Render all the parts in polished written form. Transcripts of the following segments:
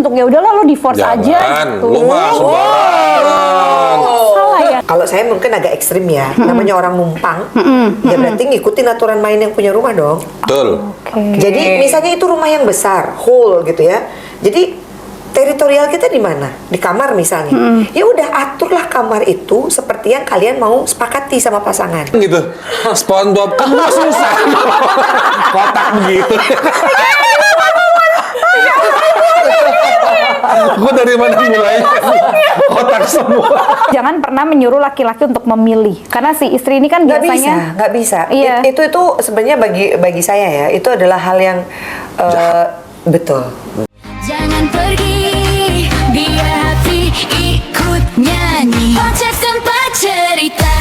untuk ya udahlah lo divorce aja gitu. Lu mah sembarangan. Salah ya. Kalau saya mungkin agak ekstrim ya, namanya orang numpang, ya berarti ngikutin aturan main yang punya rumah dong. Betul. Jadi misalnya itu rumah yang besar, whole gitu ya. Jadi teritorial kita di mana? Di kamar misalnya. Ya udah aturlah kamar itu seperti yang kalian mau sepakati sama pasangan. Gitu. SpongeBob kan gua susah. Kotak begitu. Gua dari mana mulainya? Kotak semua. Jangan pernah menyuruh laki-laki untuk memilih, karena si istri ini kan biasanya Nggak bisa. Iya. Itu sebenarnya bagi saya ya, itu adalah hal yang betul. Jangan pergi, biar hati ikut nyanyi. Podcast tempat cerita.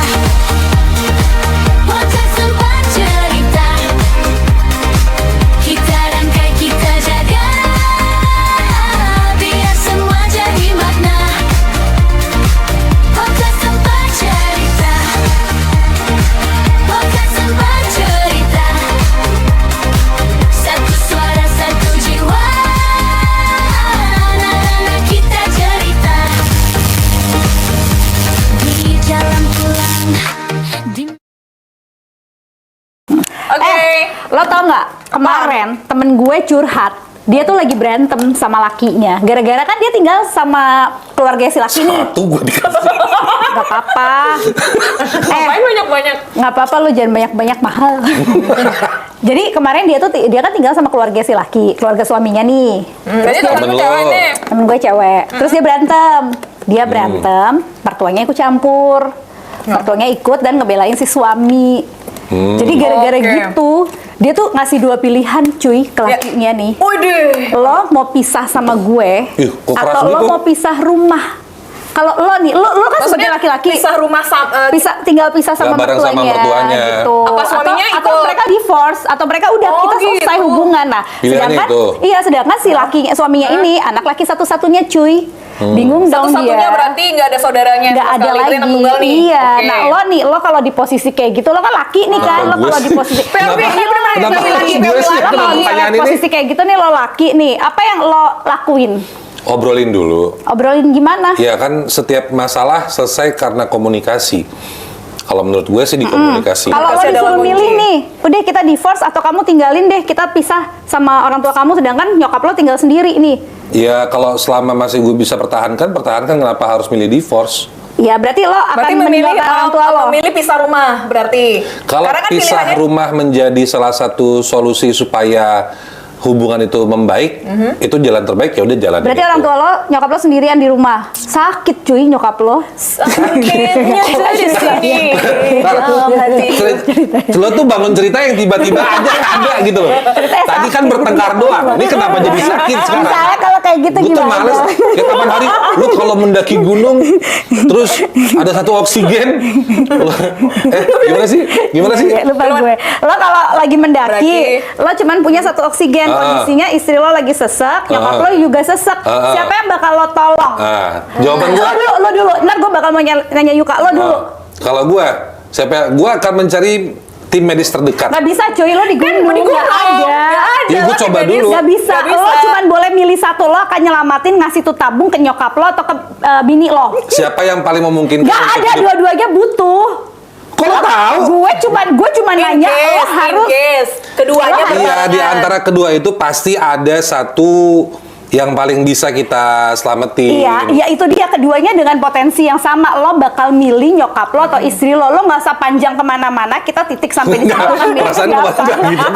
Podcast tempat cerita. Kita rangkai, kita jaga, biar semua jadi makna. Podcast tempat cerita. Podcast tempat cerita. Satu suara, satu jiwa. Kita cerita di jalan pulang. Lo tau nggak kemarin temen gue curhat, dia tuh lagi berantem sama lakinya gara-gara kan dia tinggal sama keluarga si laki nih. Satu gua dikasih. Gak apa-apa. Ngapain banyak-banyak? Nggak apa-apa, lo jangan banyak-banyak, mahal. Jadi kemarin dia kan tinggal sama keluarga si laki, keluarga suaminya nih. Jadi temen Temen cewek lo. nih. Temen gue cewek. Terus dia berantem. Dia berantem, mertuanya ikut campur. Mertuanya ikut dan ngebelain si suami. Jadi gara-gara Oke. gitu, dia tuh ngasih dua pilihan cuy ke lakinya nih. Waduh. Lo mau pisah sama gue, Ih, kok keras atau lo gitu? mau pisah rumah? Kalau lo nih, lo kan sebagai laki-laki pisah rumah sama tinggal pisah sama Nggak bareng sama mertuanya, mertuanya. gitu. Apa suaminya atau ikut? mereka divorce, atau mereka udah Oh, kita selesai gitu. hubungan. Nah, Pilihannya sedangkan si lakinya suaminya ini anak laki satu-satunya cuy. Bingung dong dia. satu-satunya berarti nggak ada saudaranya. Nggak sama ada sekali, lagi. anak tunggal nih. Iya. Oke. Nah, lo kalau di posisi kayak gitu, lo kan laki nih kan. Lo gue kalau di sih? posisi POV, iya bener-bener Kenapa laki-laki, gue POV sih? laki. lo kalau Pertanyaan misalnya ini? posisi kayak gitu nih, lo laki nih, apa yang lo lakuin? Obrolin dulu. Obrolin gimana? Ya kan setiap masalah selesai karena komunikasi. Kalau menurut gue sih di komunikasi. Kalau lo Komunikasi adalah disuruh kunci. milih nih, udah kita divorce atau kamu tinggalin deh, kita pisah sama orang tua kamu, sedangkan nyokap lo tinggal sendiri nih. Ya kalau selama masih gue bisa pertahankan kenapa harus milih divorce? Ya berarti lo akan Berarti memilih meninggalkan orang tua lo. memilih pisah rumah berarti. Kalau Karena kan pisah pilihannya- rumah menjadi salah satu solusi supaya hubungan itu membaik, itu jalan terbaik, ya udah jalan. Berarti gitu. orang tua lo, nyokap lo sendirian di rumah. Sakit cuy nyokap lo. Sakitnya di sini. Lo tuh bangun cerita yang tiba-tiba aja ada gitu loh. Tadi kan bertengkar doang. Ini kenapa jadi sakit sekarang? Misalnya kalau kayak gitu Gue tuh gimana? males. Kayak kapan hari lu kalau mendaki gunung terus ada satu oksigen. Gimana sih? Gimana sih? Iya, lupa gue. Lo kalau lagi mendaki, lo cuman punya satu oksigen. Kondisinya istri lo lagi sesek, nyokap lo juga sesek. Siapa yang bakal lo tolong? Jawaban gua Lo dulu. Ntar gue bakal mau nanya Yuka lo dulu. kalau gua akan mencari tim medis terdekat. Gak bisa cuy, lo di gunung. Gak ada. Ya, gua coba dulu. Gak bisa. Nggak bisa. Lo cuman boleh milih satu. Lo akan nyelamatin ngasih tuh tabung ke nyokap lo atau ke bini lo. Siapa yang paling memungkinkan? Gak untuk ada, hidup? dua-duanya butuh. Kok lo tahu? Gue cuman nanya lo harus. Keduanya Lo Iya, di antara kedua itu pasti ada satu yang paling bisa kita selamatin. Iya, ya itu dia, keduanya dengan potensi yang sama. Lo bakal milih nyokap lo atau istri lo. Lo nggak usah panjang kemana-mana. Kita titik sampai di situ kan milih Perasaan siapa. gua nggak gitu.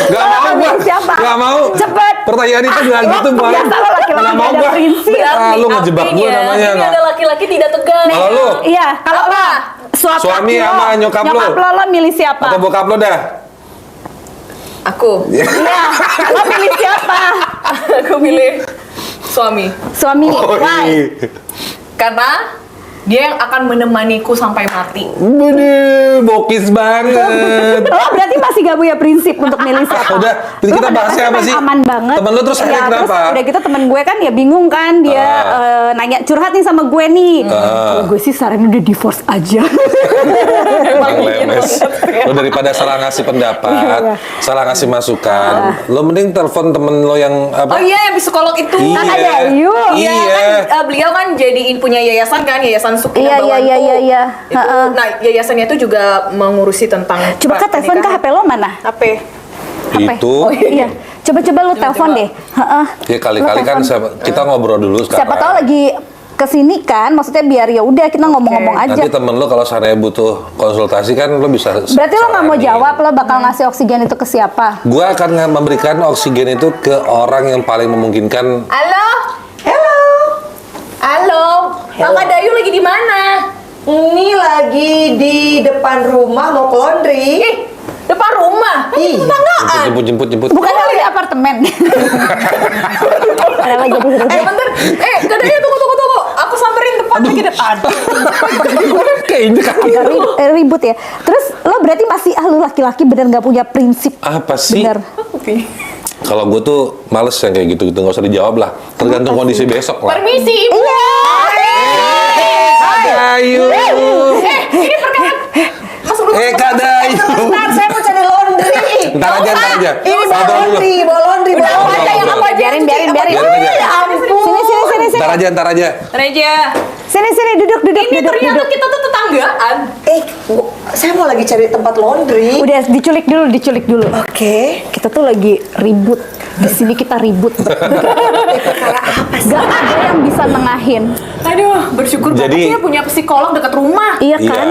Gak Lo mau akan gua. milih siapa? Gak mau. Cepet. Pertanyaan itu gak gitu, Bang. Biasa lo laki-laki Nggak mau ada gua. prinsip. Lu ngejebak gua namanya. Ini nggak? ada laki-laki tidak tegas. Kalau lu? Iya, kalau lo Suami laki sama nyokap lo. lo milih siapa? Atau bokap lo dah? Aku. Iya, lo milih siapa? Aku pilih suami. Suami. Oh, Why? iya. Karena Dia yang akan menemaniku sampai mati. Bener, bokis banget. Lo berarti masih gak punya prinsip untuk milih siapa? Udah, Lo kita bahasnya apa kan sih? aman banget. Temen lo terus akhirnya terus kenapa? udah gitu temen gue kan ya bingung kan. Dia nanya curhat nih sama gue nih. Kalau gue sih saran udah divorce aja. Emang lemes. Lo daripada salah ngasih pendapat, salah ngasih masukan, lo mending telepon temen lo yang apa? Oh iya, yang psikolog itu. Iya. Kan ada Ayu. Iya kan, beliau kan jadiin punya yayasan kan, Yayasan Sukina Iya, Bawantu. iya. Itu, nah, yayasannya itu juga mengurusi tentang Coba Kak telepon ke HP lo mana? HP. HP. Itu. Oh, iya. Coba-coba lu telepon deh. Heeh. Ya kali-kali Lu kan telepon. kita ngobrol dulu sekarang. Siapa tahu lagi kesini kan, maksudnya biar ya udah kita ngomong-ngomong aja. Nanti temen lo kalau seandainya butuh konsultasi kan lo bisa. Berarti lo nggak mau saranin. jawab, lo bakal ngasih oksigen itu ke siapa? Gua akan memberikan oksigen itu ke orang yang paling memungkinkan. Halo? Hello. Halo? Kakak Dayu lagi di mana? Ini lagi di depan rumah mau ke laundry. Depan rumah? Iya. Tetanggaan? Jemput. Bukan lo di apartemen. Kenapa jadi gitu? Bentar. Kak Dayu tunggu. Aku samperin depan lagi depan. Kayaknya kan. Agak ribut ya. Terus lo berarti masih lu laki-laki bener nggak punya prinsip? Apa sih? Bener. Kalau gue tuh males yang kayak gitu-gitu, nggak usah dijawab lah. Tergantung kondisi besok lah. Permisi, Ibu. Iya. Kadayu. Ini perkenalan. Masuk dulu. Kadayu. Bentar, saya mau cari laundry. Ntar aja. Ini bawa Sabar dulu. laundry, bawa laundry. Udah, bawa aku aja yang aku aja. Biarin. Biarin aja. Ya ampun. Sini. Ntar aja. Reja. Sini, duduk. Ini ternyata kita tuh tetanggaan. Saya mau lagi cari tempat laundry. Udah diculik dulu. Oke. Kita tuh lagi ribut. Di sini kita ribut. Perkara apa sih? Gak ada yang bisa nengahin. Aduh, bersyukur Jadi- banget ya punya psikolog dekat rumah. Iya kan?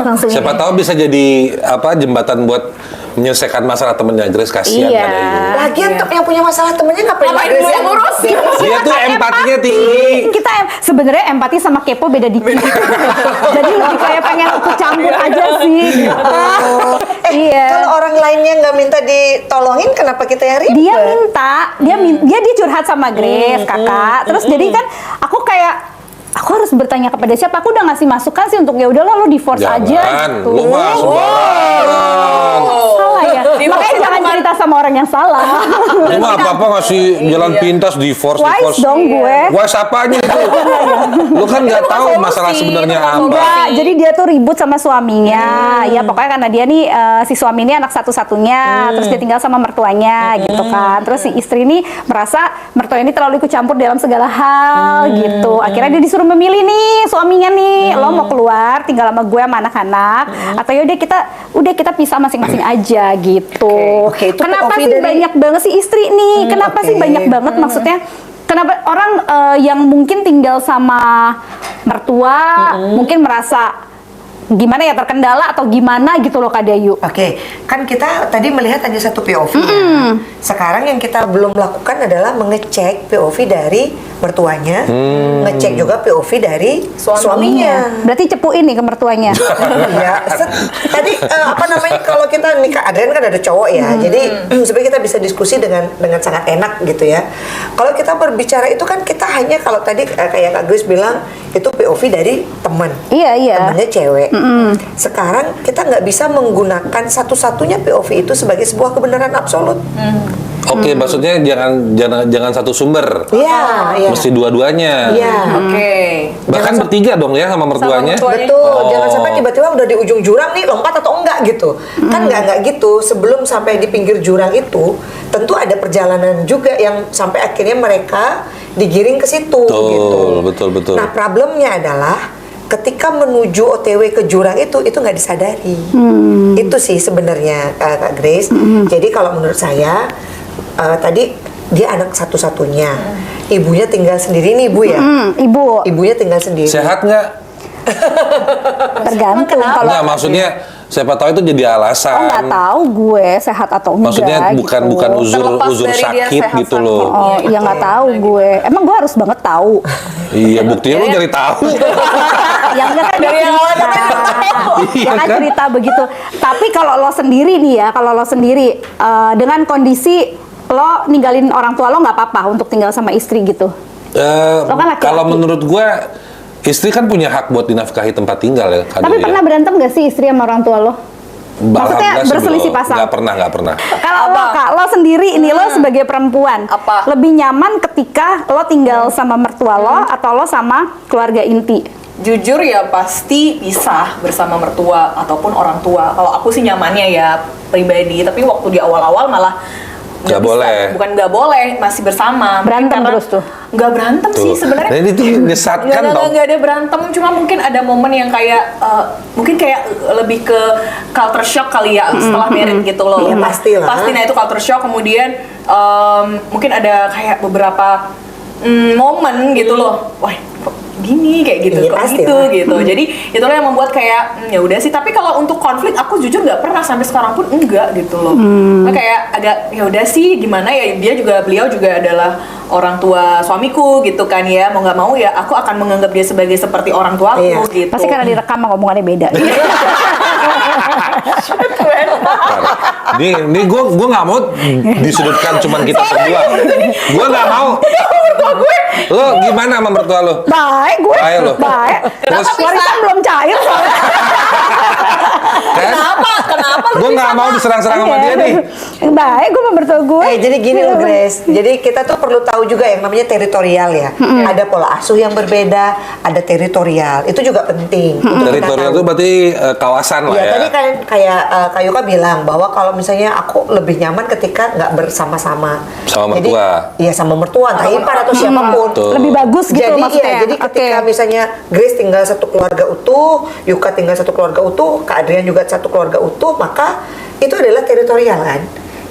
Langsung Siapa ini. tahu bisa jadi apa jembatan buat menyelesaikan masalah temennya Grace, kasihan Iya. Kadayu. Lagian tuh yang punya masalah temennya ngapain? Ngapain Grace lu yang yang ngurusin? Dia tuh empatinya tinggi. Kita sebenarnya empati sama kepo beda dikit. Jadi lebih kayak pengen ikut campur aja sih gitu. Iya. Kalau orang lainnya nggak minta ditolongin, kenapa kita yang ribet? Dia minta, dia curhat sama Grace, kakak. Terus jadi kan aku kayak aku harus bertanya kepada siapa? Aku udah ngasih masukan sih untuk ya udahlah lo divorce aja Jangan, gitu. lu mah sembarangan. Salah ya. Divorce Makanya itu jangan bukan- cerita sama orang yang salah. Lu mah apa-apa ngasih jalan pintas divorce. Wise dong gue. Wise apanya itu? Lu kan nggak tahu solusi, masalah sebenarnya bukan apa. Enggak, jadi dia tuh ribut sama suaminya. Ya pokoknya karena dia nih si suami ini anak satu-satunya, terus dia tinggal sama mertuanya gitu kan. Terus si istri ini merasa mertuanya ini terlalu ikut campur dalam segala hal gitu. Akhirnya dia disuruh memilih nih suaminya nih, lo mau keluar tinggal sama gue sama anak-anak atau yaudah kita pisah masing-masing aja gitu. Oke, itu Kenapa POV sih dari- banyak banget sih istri nih? Kenapa sih oke. banyak banget maksudnya? Kenapa orang yang mungkin tinggal sama mertua mungkin merasa gimana ya terkendala atau gimana gitu loh Kak Dayu? Oke, kan kita tadi melihat hanya satu POV ya. Sekarang yang kita belum lakukan adalah mengecek POV dari mertuanya, ngecek juga POV dari suaminya. Berarti cepuin nih ke mertuanya. Iya, tadi apa namanya kalau kita nikah Adrian kan ada cowok ya, jadi supaya kita bisa diskusi dengan sangat enak gitu ya. Kalau kita berbicara itu kan kita hanya kalau tadi kayak Kak Grace bilang itu POV dari teman, Iya. temannya cewek. Sekarang kita nggak bisa menggunakan satu-satunya POV itu sebagai sebuah kebenaran absolut. Oke, maksudnya jangan satu sumber. Iya, iya. Mesti dua-duanya. Iya. Oke. Bahkan bertiga dong ya sama mertuanya. mertua. Betul, Oh. jangan sampai tiba-tiba udah di ujung jurang nih lompat atau enggak gitu. Kan enggak gitu. Sebelum sampai di pinggir jurang itu, tentu ada perjalanan juga yang sampai akhirnya mereka digiring ke situ gitu. Betul. Nah, problemnya adalah ketika menuju OTW ke jurang itu nggak disadari. Itu sih sebenarnya Kak Grace. Jadi kalau menurut saya tadi dia anak satu-satunya. Ibunya tinggal sendiri nih, Bu ya. Ibu Ibunya tinggal sendiri. Sehat nggak? tergantung kalau Nggak, maksudnya siapa tahu itu jadi alasan. nggak tahu gue sehat atau enggak. Maksudnya bukan gitu. bukan Terlepas uzur dari dia sakit sehat gitu sakit. loh. Oh, ya nggak tahu gue. Emang gue harus banget tahu. Iya, buktinya lu nyari tahu. Yang enggak kan Dari yang awal katanya Iya ya kan kan? cerita begitu. Tapi kalau lo sendiri nih ya, kalau lo sendiri dengan kondisi lo ninggalin orang tua lo nggak apa-apa untuk tinggal sama istri gitu. Lo kan laki-laki. Kalau menurut gue Istri kan punya hak buat dinafkahi tempat tinggal ya. Kak Tapi Dewi, pernah ya? berantem gak sih istri sama orang tua lo? Maksudnya Alhamdulillah sih berselisih belum. pasang? Nggak pernah. Kalau lo, Apa? Kak, lo sendiri ini lo sebagai perempuan, Apa? lebih nyaman ketika lo tinggal sama mertua lo atau lo sama keluarga inti? Jujur ya pasti pisah bersama mertua ataupun orang tua. Kalau aku sih nyamannya ya pribadi, tapi waktu di awal-awal malah Nggak bisa. boleh. Bukan nggak boleh, masih bersama. Mungkin Berantem karena terus tuh? Nggak berantem sih Tuh. sebenarnya. Nah, ini tuh menyesatkan tau. Nggak ada berantem, cuma mungkin ada momen yang kayak mungkin kayak lebih ke culture shock kali ya setelah married gitu loh. Iya, pastilah. Pasti, nah itu culture shock. Kemudian mungkin ada kayak beberapa momen gitu loh. Wah, kok gini kayak gitu, Iya, kok pasti gitu lah. gitu. Jadi itulah yang membuat kayak ya udah sih. Tapi kalau untuk konflik aku jujur nggak pernah sampai sekarang pun enggak gitu loh. Nah, kayak agak ya udah sih gimana ya, beliau juga adalah orang tua suamiku gitu kan ya, mau nggak mau ya aku akan menganggap dia sebagai seperti orang tuaku Iya. gitu. Pasti karena direkam ngomongannya beda. Ini gue nggak mau disudutkan cuman kita berdua. Gue nggak mau. Lo gimana sama mertua lo? Baik gue, Baik lo. baik. Terus Warisan belum cair soalnya. kan? Kenapa lu Gue nggak mau diserang-serang sama dia nih. Baik, gue mau mertua gue. Jadi gini loh Grace, jadi kita tuh perlu tahu juga yang namanya teritorial ya. Ada pola asuh yang berbeda, ada teritorial. Itu juga penting. untuk kita Teritorial tahu. itu berarti kawasan lah Ya, ya. tadi kan kayak Kak Yuka bilang bahwa kalau misalnya aku lebih nyaman ketika nggak bersama-sama. Sama Jadi, mertua. iya sama mertua, entah ipar atau siapapun. Betul. Lebih bagus gitu Jadi maksudnya. iya, jadi ketika Oke. misalnya Grace tinggal satu keluarga utuh, Yuka tinggal satu keluarga utuh, Kak Adrian juga satu keluarga utuh, maka itu adalah teritorial kan.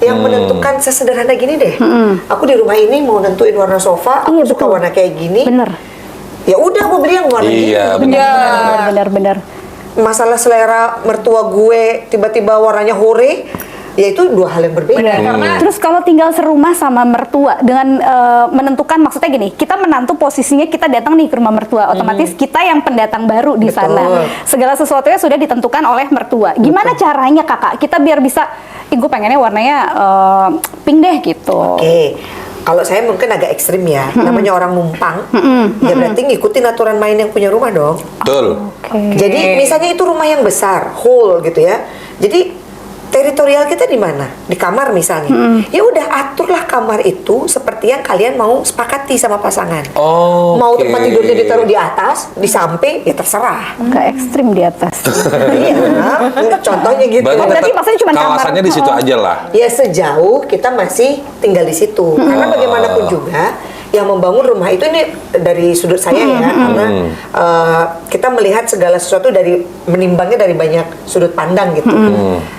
Yang menentukan sesederhana gini deh. Aku di rumah ini mau nentuin warna sofa, aku Iya, suka betul. warna kayak gini. Bener. Ya udah aku beli yang warna Iya, gini. Bener. Masalah selera mertua gue tiba-tiba warnanya hore, ya itu dua hal yang berbeda. Terus kalau tinggal serumah sama mertua dengan menentukan, maksudnya gini, kita menantu posisinya kita datang nih ke rumah mertua, otomatis kita yang pendatang baru di Betul. sana. Segala sesuatunya sudah ditentukan oleh mertua. Gimana caranya kakak? Kita biar bisa, gue pengennya warnanya pink deh gitu. Oke. Kalau saya mungkin agak ekstrim ya, namanya orang numpang, ya berarti ngikutin aturan main yang punya rumah dong. Betul. Oke. Jadi misalnya itu rumah yang besar, whole gitu ya. Jadi teritorial kita di mana? Di kamar misalnya. Ya udah aturlah kamar itu seperti yang kalian mau sepakati sama pasangan. Oh. Mau tempat tidurnya ditaruh di atas, di samping, ya terserah. Ke ekstrim di atas. Iya, contohnya gitu. Berarti Berarti tetap maksudnya cuma kamar. kawasannya di situ aja lah. Ya sejauh kita masih tinggal di situ. Karena bagaimanapun juga yang membangun rumah itu ini dari sudut saya ya, karena kita melihat segala sesuatu dari menimbangnya dari banyak sudut pandang gitu.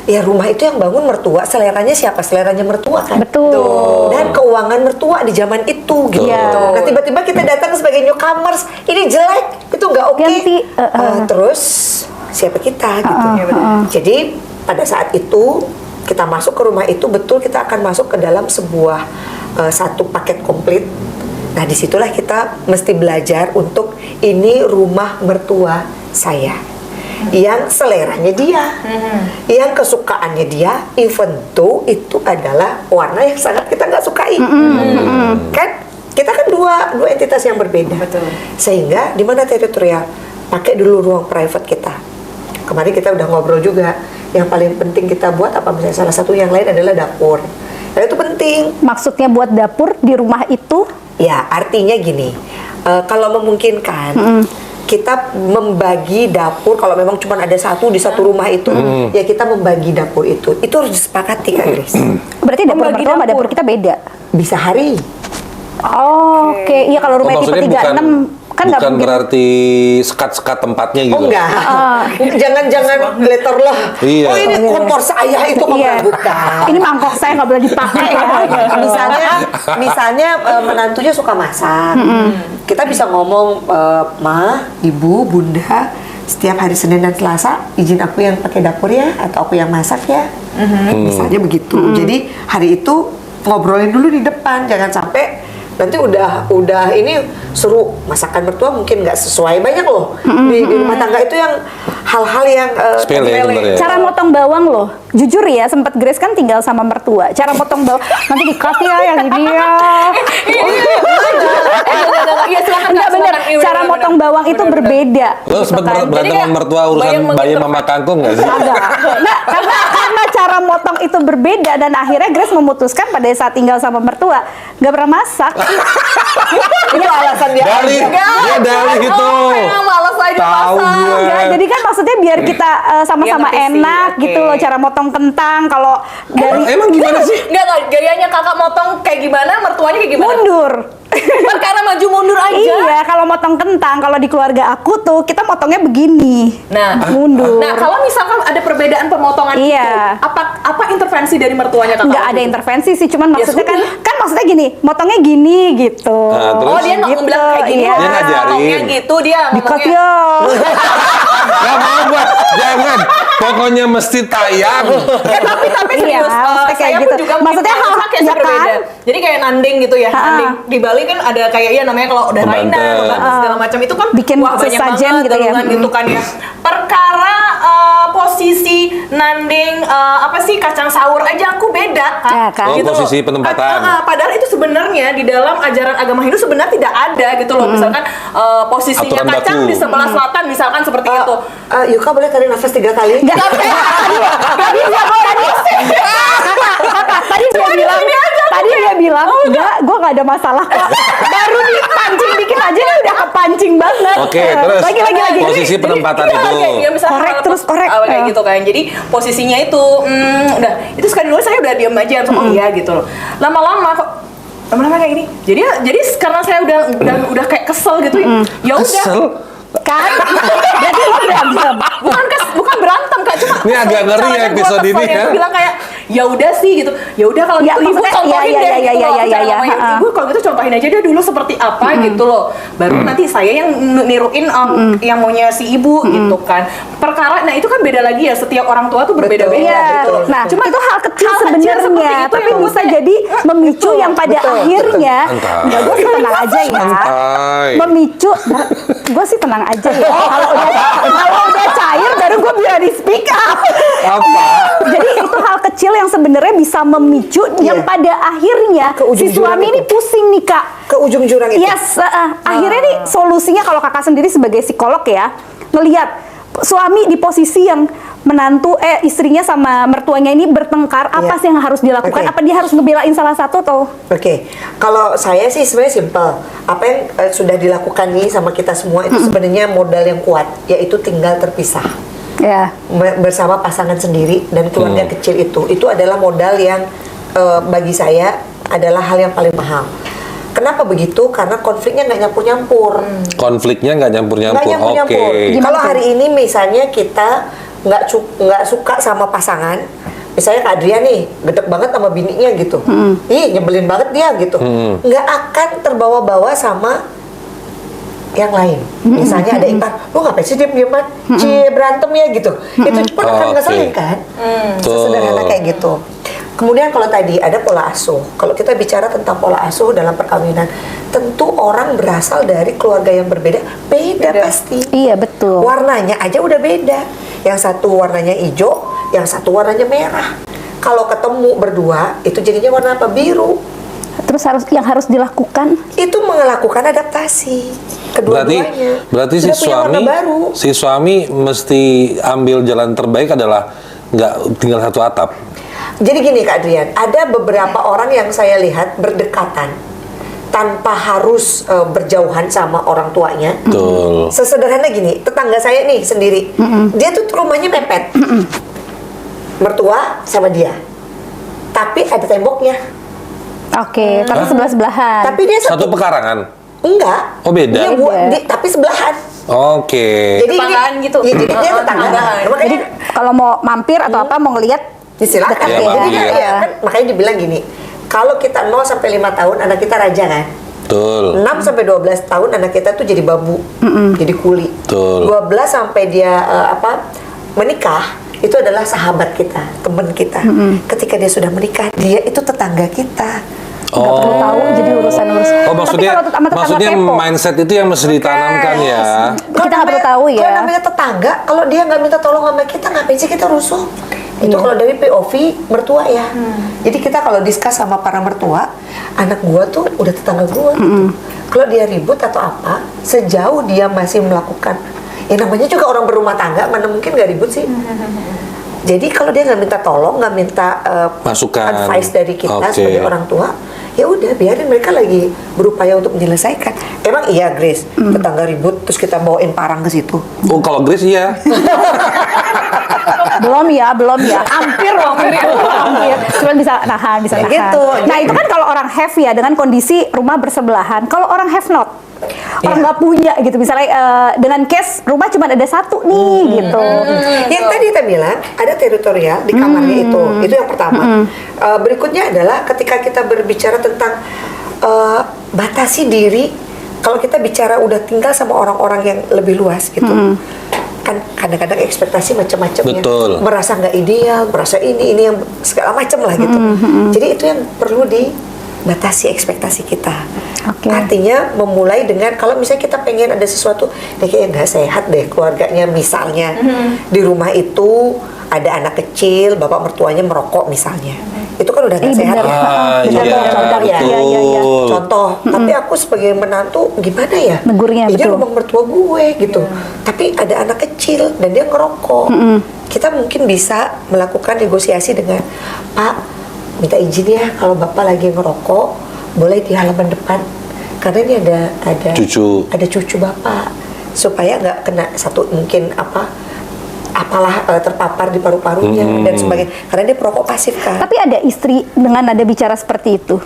Ya rumah itu yang bangun mertua, seleranya siapa? Seleranya mertua kan. Betul. Dan keuangan mertua di zaman itu gitu. Iya. Nah tiba-tiba kita datang sebagai newcomers, ini jelek, itu nggak oke. Ganti, Terus siapa kita gitu. Jadi pada saat itu kita masuk ke rumah itu, betul kita akan masuk ke dalam sebuah satu paket komplit. Nah disitulah kita mesti belajar untuk ini rumah mertua saya, yang seleranya dia, yang kesukaannya dia, even though itu adalah warna yang sangat kita nggak sukai, kan? Kita kan dua entitas yang berbeda. Betul. Sehingga di mana teritorial, pakai dulu ruang private kita. Kemarin kita udah ngobrol juga, yang paling penting kita buat apa, misalnya salah satu yang lain adalah dapur. Nah itu penting. Maksudnya buat dapur di rumah itu, Ya, artinya gini, kalau memungkinkan, kita membagi dapur, kalau memang cuma ada satu di satu rumah itu, ya kita membagi dapur itu. Itu harus disepakati, Kak Grace. berarti dapur Membagi mertua sama dapur. dapur kita beda. Bisa hari. Oh, oke. Iya kalau rumah tipe Maksudnya 36 kan nggak bukan mungkin. berarti sekat-sekat tempatnya gitu. Oh enggak, jangan glitter lah. Iya. Oh ini kompor saya itu Iya. bukan. Ini mangkok saya nggak boleh dipakai ya. misalnya menantunya suka masak, kita bisa ngomong, Ma, Ibu, Bunda, setiap hari Senin dan Selasa izin aku yang pakai dapur ya, atau aku yang masak ya, misalnya begitu. Jadi hari itu ngobrolin dulu di depan, jangan sampai nanti udah ini seru masakan mertua mungkin nggak sesuai, banyak loh di rumah tangga itu yang hal-hal yang Sepele sebenarnya. Cara motong bawang loh, jujur ya, sempat Grace kan tinggal sama mertua. Cara motong bawang nanti di-cut ya yang ini ya. Iya, silakan. Enggak bener. silakan. Iya, Cara bener, motong bawang itu Benar-benar. berbeda. Lo gitu sempet kan. berantem Jadi sama kayak mertua urusan bayang bayi mengintervensi. mama kangkung nggak sih? Agak. Nah, karena cara motong itu berbeda dan akhirnya Grace memutuskan pada saat tinggal sama mertua nggak pernah masak. Itu alasan dia. Dalih, dia dalih itu. Oh, memang malas aja Tahu masak. gue. Enggak, jadi kan maksudnya biar kita sama-sama Iya, ngerti sih, enak oke. gitu loh cara motong kentang. Kalau dari Emang gimana sih? Enggak, gayanya kakak motong kayak gimana, mertuanya kayak gimana? mundur. Perkara maju mundur aja. Iya, kalau motong kentang, kalau di keluarga aku tuh kita motongnya begini. Nah, mundur. Nah, kalau misalkan ada perbedaan pemotongan Iya. itu, apa intervensi dari mertuanya kakak? nggak ada intervensi sih, cuman Ya maksudnya kan sudah. kan maksudnya gini, motongnya gini gitu. Nah, terus? Oh, dia Gitu, bilang kayak gini. iya. Dia ngajarin. Ngomongnya gitu dia Dikat ngomongnya. ya. Gak mau gua, jangan. Pokoknya mesti tayang. Tapi Iya, serius, maksudnya kayak saya pun gitu. juga Maksudnya mungkin hal- kayak ya berbeda. kan? Jadi kayak nanding gitu ya, Ha-ha. nanding. Di Bali kan ada kayak ya namanya kalau udah Pembanten. Raina, pembanten segala macam itu kan Bikin wah banyak sesajen banget gitu ya. galungan gitu kan ya. Perkara posisi nanding apa sih kacang sahur aja aku beda kan. Ya, kan? Oh, Gitu posisi loh. penempatan. Padahal itu sebenarnya di dalam ajaran agama Hindu sebenarnya tidak ada gitu loh. Misalkan posisinya Aturan kacang baku. di sebelah selatan misalkan seperti itu. Yuka boleh tarik nafas 3 kali? Nggak, tadi dia bilang, enggak, gue nggak ada masalah kok. Baru dipancing dikit aja dia udah kepancing banget. Oke, terus Lagi. posisi penempatan Iya, itu. kayak dia misalnya Korek hal- terus, korek. kayak gitu kan. Jadi posisinya itu udah itu sekali dulu saya udah diam aja langsung oh iya gitu loh. Lama-lama kok kayak gini. Jadi karena saya udah kayak kesel gitu ya udah. Kesel? Kan? Jadi lo berantem. Bukan berantem Kak, cuma Ini agak ngeri caranya ya gua episode kesel ini ya. ya. Gua bilang kayak ya udah sih gitu. Ya udah kalau Ya, gitu ibu maksudnya, contohin ya, deh ya, gitu ya, loh. ya, Cara ya, ngomongnya, ya, ibu kalau gitu contohin aja dia dulu seperti apa gitu loh. Baru nanti saya yang niruin yang maunya si ibu gitu kan. Perkara nah itu kan beda lagi ya, setiap orang tua tuh berbeda-beda Iya. gitu loh. Nah, cuma itu hal kecil hal kecil seperti sebenarnya, itu tapi yang bisa maksudnya- jadi memicu yang pada akhirnya, Santai. ya gue sih tenang aja ya. Santai. Memicu, gue sih tenang aja ya. Kalau udah cair, baru gue berani speak up. Apa? Jadi itu hal kecil yang sebenarnya bisa memicu yang pada akhirnya Ke ujung si suami jurang ini itu. pusing nih kak. Ke ujung jurang itu. Yes, akhirnya nih solusinya kalau kakak sendiri sebagai psikolog ya, ngelihat suami di posisi yang menantu istrinya sama mertuanya ini bertengkar, apa Iya. sih yang harus dilakukan? Oke. Apa dia harus ngebelain salah satu atau? Oke, kalau saya sih sebenarnya simple. Apa yang sudah dilakukan nih sama kita semua itu sebenarnya modal yang kuat, yaitu tinggal terpisah Ya. bersama pasangan sendiri dan keluarga kecil itu adalah modal yang bagi saya adalah hal yang paling mahal. Kenapa begitu? Karena konfliknya nggak nyampur-nyampur. Konfliknya nggak Nggak nyampur-nyampur. Oke. nyampur-nyampur. Gimana Kalau tuh? hari ini misalnya kita nggak suka sama pasangan, misalnya Kak Adrian nih gedek banget sama bininya gitu, ih nyebelin banget dia gitu, nggak akan terbawa-bawa sama yang lain. Misalnya ada Ipan, lu ngapain sih diem-dieman, cie berantem ya gitu, itu pun akan Oke. ngeselin kan, Betul. sesederhana kayak gitu. Kemudian kalau tadi ada pola asuh, kalau kita bicara tentang pola asuh dalam perkawinan, tentu orang berasal dari keluarga yang berbeda, beda pasti. Iya betul. Warnanya aja udah beda. Yang satu warnanya hijau, yang satu warnanya merah. Kalau ketemu berdua, itu jadinya warna apa? Biru. Terus yang harus dilakukan? Itu melakukan adaptasi. Kedua-duanya. Berarti si Sudah punya warna suami, baru. si suami mesti ambil jalan terbaik adalah nggak tinggal satu atap. Jadi gini Kak Adrian, ada beberapa orang yang saya lihat berdekatan tanpa harus berjauhan sama orang tuanya. Betul. Sesederhana gini, tetangga saya nih sendiri, dia tuh rumahnya mepet, mertua sama dia, tapi ada temboknya. Oke, tapi sebelah-sebelahan. Tapi dia Satu pekarangan. enggak. Oh, beda? Dia tapi sebelahan. Oke. Jadi Tetanggaan ini, gitu. Iya, jadi dia tetanggaan. Tetanggaan. Makanya Jadi kalau mau mampir atau apa mau ngelihat silakan. Iya, Jadi mampir. iya, kan, makanya dibilang gini, kalau kita 0 sampai 5 tahun anak kita raja kan. Betul. 6 sampai 12 tahun anak kita tuh jadi babu, jadi kuli. Betul. 12 sampai dia menikah itu adalah sahabat kita, teman kita. Ketika dia sudah menikah, dia itu tetangga kita. nggak perlu tahu jadi urusan-urusan. Oh, maksudnya Tapi kalau sama tetangga maksudnya kepo, mindset itu yang mesti ditanamkan ya. kita nggak perlu tahu ya. Kalau namanya tetangga, kalau dia nggak minta tolong sama kita, ngapain sih kita rusuh? Itu Iya. kalau dari POV mertua ya. Jadi kita kalau diskus sama para mertua, anak gua tuh udah tetangga gua gitu. Kalau dia ribut atau apa, sejauh dia masih melakukan, ya namanya juga orang berumah tangga, mana mungkin nggak ribut sih. Jadi kalau dia nggak minta tolong, nggak minta Masukan. advice dari kita Oke. sebagai orang tua, ya udah biarin mereka lagi berupaya untuk menyelesaikan. Emang iya Grace, tetangga ribut terus kita bawain parang ke situ. Oh, kalau Grace iya. Belum ya, hampir loh, hampir. Cuman bisa nahan, bisa Ya nahan. gitu. Nah itu kan kalau orang have ya dengan kondisi rumah bersebelahan. Kalau orang have not, orang nggak punya gitu. Misalnya dengan case rumah cuma ada satu nih gitu. Yang tadi kita bilang ada teritorial di kamarnya itu yang pertama. Berikutnya adalah ketika kita berbicara tentang batasi diri, kalau kita bicara udah tinggal sama orang-orang yang lebih luas gitu, kan kadang-kadang ekspektasi macam-macam ya, Betul. merasa nggak ideal, merasa ini yang segala macam lah gitu. Jadi itu yang perlu dibatasi ekspektasi kita. Oke. Artinya memulai dengan kalau misalnya kita pengen ada sesuatu yang kayaknya nggak sehat deh keluarganya, misalnya di rumah itu ada anak kecil, bapak mertuanya merokok misalnya, itu kan udah nggak sehat benar. ya. Ah, Benar, iya, contoh ya. Iya, iya, iya. betul. Contoh, tapi aku sebagai menantu gimana ya? Negurnya, Ini betul. rumah mertua gue gitu. Tapi ada anak kecil dan dia ngerokok. Kita mungkin bisa melakukan negosiasi dengan Pak, minta izin ya kalau Bapak lagi ngerokok, boleh di halaman depan. Karena ini ada Cucu. ada cucu Bapak supaya nggak kena satu mungkin apalah terpapar di paru-parunya dan sebagainya. Karena dia perokok pasif kan. Tapi ada istri dengan nada bicara seperti itu.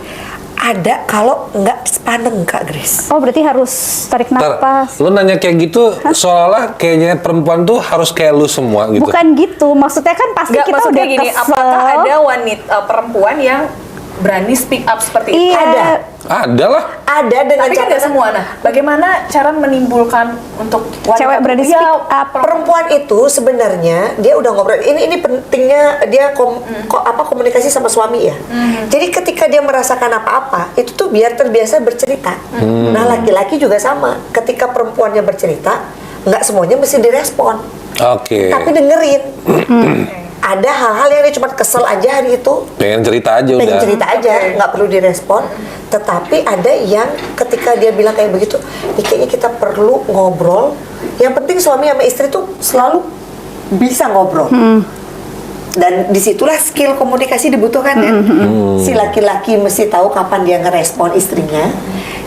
Ada kalau nggak sepaneng Kak Grace. Oh berarti harus tarik Ntar, nafas. lu nanya kayak gitu, seolah-olah kayaknya perempuan tuh harus kayak lu semua gitu. Bukan gitu, maksudnya kan pasti Nggak, kita maksudnya udah gini, kesel. apakah ada wanita perempuan yang berani speak up seperti itu? Iya. Ada lah. Ada dengan Tapi kan nggak semua. Nah, bagaimana cara menimbulkan untuk wanita Cewek berani ya, speak up. perempuan itu sebenarnya dia udah ngobrol ini pentingnya dia komunikasi sama suami ya. Jadi ketika dia merasakan apa-apa itu tuh biar terbiasa bercerita. Nah laki-laki juga sama. Ketika perempuannya bercerita nggak semuanya mesti direspon, Oke. tapi dengerin. Ada hal-hal yang dia cuma kesel aja hari itu, Pengen cerita aja pengen udah. cerita aja, nggak perlu direspon. Tetapi ada yang ketika dia bilang kayak begitu, "Nih, kayaknya kita perlu ngobrol." Yang penting suami sama istri tuh selalu bisa ngobrol. Dan disitulah skill komunikasi dibutuhkan kan. Si laki-laki mesti tahu kapan dia ngerespon istrinya.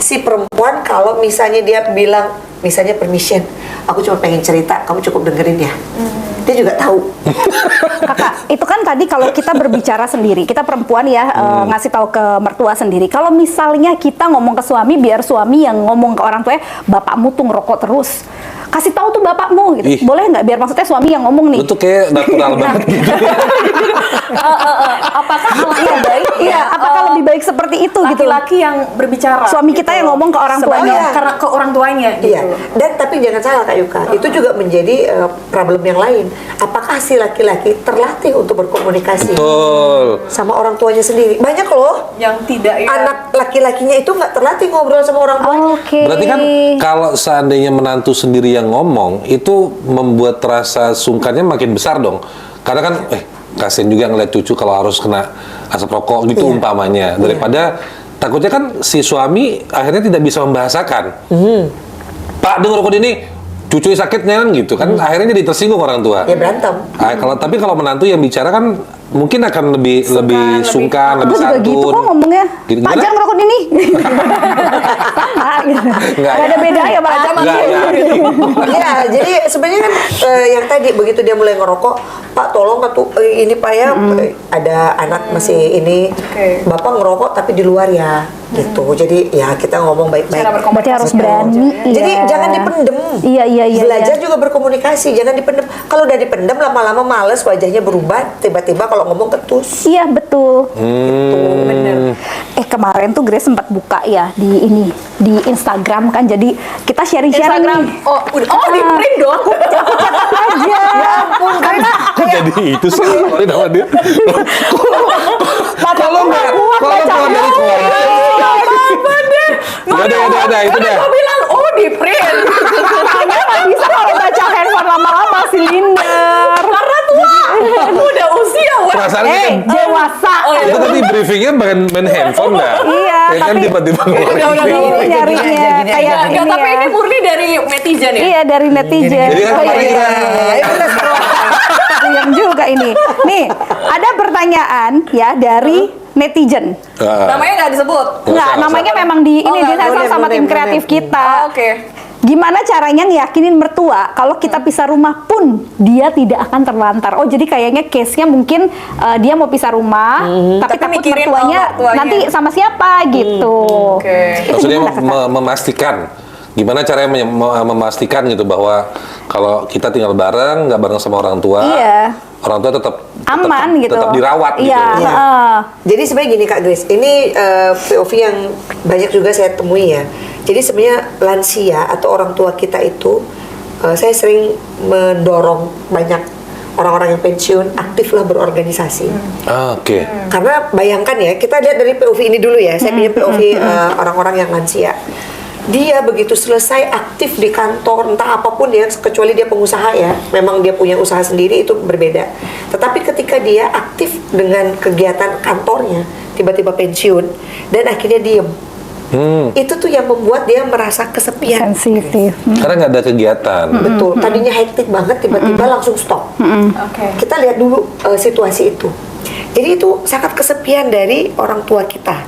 Si perempuan kalau misalnya dia bilang, misalnya permission, aku cuma pengen cerita, kamu cukup dengerin ya. Dia juga tahu. Kakak, itu kan tadi kalau kita berbicara sendiri, kita perempuan ya ngasih tahu ke mertua sendiri. Kalau misalnya kita ngomong ke suami, biar suami yang ngomong ke orang tuanya, bapakmu tuh ngerokok terus. Kasih tahu tuh bapakmu gitu. Ih. Boleh nggak? Biar maksudnya suami yang ngomong nih. Lu tuh kayak natural banget gitu. apakah alangkah baik Iya, apakah lebih baik seperti itu gitu? laki-laki yang berbicara? Suami kita yang ngomong ke orang tuanya. Sebenarnya. Karena ke orang tuanya gitu. Iya, dan tapi jangan salah Kak Yuka, itu juga menjadi problem yang lain. Apakah si laki-laki terlatih untuk berkomunikasi Betul. sama orang tuanya sendiri? Banyak loh Yang tidak ya. anak laki-lakinya itu nggak terlatih ngobrol sama orang tuanya. Oke. Berarti kan kalau seandainya menantu sendiri yang ngomong, itu membuat rasa sungkannya makin besar dong. Karena kan, kasian juga ngeliat cucu kalau harus kena asap rokok gitu Iya. umpamanya. Daripada takutnya kan si suami akhirnya tidak bisa membahasakan. Pak, dia ngerokok ini, cucunya sakitnya kan gitu. Kan akhirnya jadi tersinggung orang tua. Ya berantem. Tapi kalau menantu yang bicara kan mungkin akan lebih sungkan, lebih Aku juga santun. gitu kok ngomongnya. Gitu, Pak gimana? jangan ngerokok ini. Sama gitu. Nggak, Nggak ada beda ya Pak. Nggak. Iya, jadi sebenarnya kan yang tadi begitu dia mulai ngerokok, Pak tolong ini Pak ya, ada anak masih ini, Oke. Bapak ngerokok tapi di luar ya, gitu. Jadi ya kita ngomong baik-baik. Cara Berarti harus Betul. berani. Jadi iya. jangan dipendem. Iya. Belajar juga berkomunikasi, jangan dipendem. Kalau udah dipendem lama-lama males, wajahnya berubah, tiba-tiba kalau ngomong ketus. Iya betul. Bener. Kemarin tuh Grace sempat buka ya di Instagram kan, jadi kita sharing-sharing Instagram. nih. Di print dong. Aja. Ya ampun, karena Kok jadi itu sih? Ini nama dia. Kalau nggak keluar dari keluar. Ada itu deh. Aku bilang, di print. Makanya nggak bisa kalau baca handphone lama-lama silinder. Karena tua. Udah usia, wah. Perasaan kan Dewasa. itu tadi briefingnya main handphone dah. Iya, Ya kan tapi- tiba-tiba ngeluarin Udah, ini. Ini nyarinya kayak Enggak, ini tapi ya. ini murni dari netizen ya? Iya, dari netizen. Jadi kan Oh, kemarin iya, kita- iya, iya. Puyeng juga ini. Nih, ada pertanyaan ya dari netizen. Namanya nggak disebut. Enggak, usah, namanya usah. memang di ini Oh, nggak, disasar boleh, sama boleh, tim boleh. kreatif kita. Oh, oke. Gimana caranya ngeyakinin mertua kalau kita pisah rumah pun dia tidak akan terlantar. Oh, jadi kayaknya case-nya mungkin dia mau pisah rumah, tapi Tapi takut mikirin mertuanya mertuanya. nanti sama siapa gitu. Oke. Itu Maksudnya gimana, Kakak? memastikan. Gimana caranya memastikan gitu bahwa kalau kita tinggal bareng, nggak bareng sama orang tua, Iya. orang tua tetap Aman gitu. tetap dirawat Iya, gitu. heeh. Jadi sebenarnya gini Kak Grace, ini POV yang banyak juga saya temui ya. Jadi sebenarnya lansia atau orang tua kita itu, saya sering mendorong banyak orang-orang yang pensiun aktiflah berorganisasi. Oke. Karena bayangkan ya, kita lihat dari POV ini dulu ya. Saya punya POV orang-orang yang lansia. Dia begitu selesai aktif di kantor, entah apapun ya, kecuali dia pengusaha ya, memang dia punya usaha sendiri itu berbeda. Tetapi ketika dia aktif dengan kegiatan kantornya, tiba-tiba pensiun dan akhirnya diem, itu tuh yang membuat dia merasa kesepian. Sensitif. Karena nggak ada kegiatan. Betul, tadinya hektik banget, tiba-tiba langsung stop. Oke. Kita lihat dulu situasi itu. Jadi itu sangat kesepian dari orang tua kita.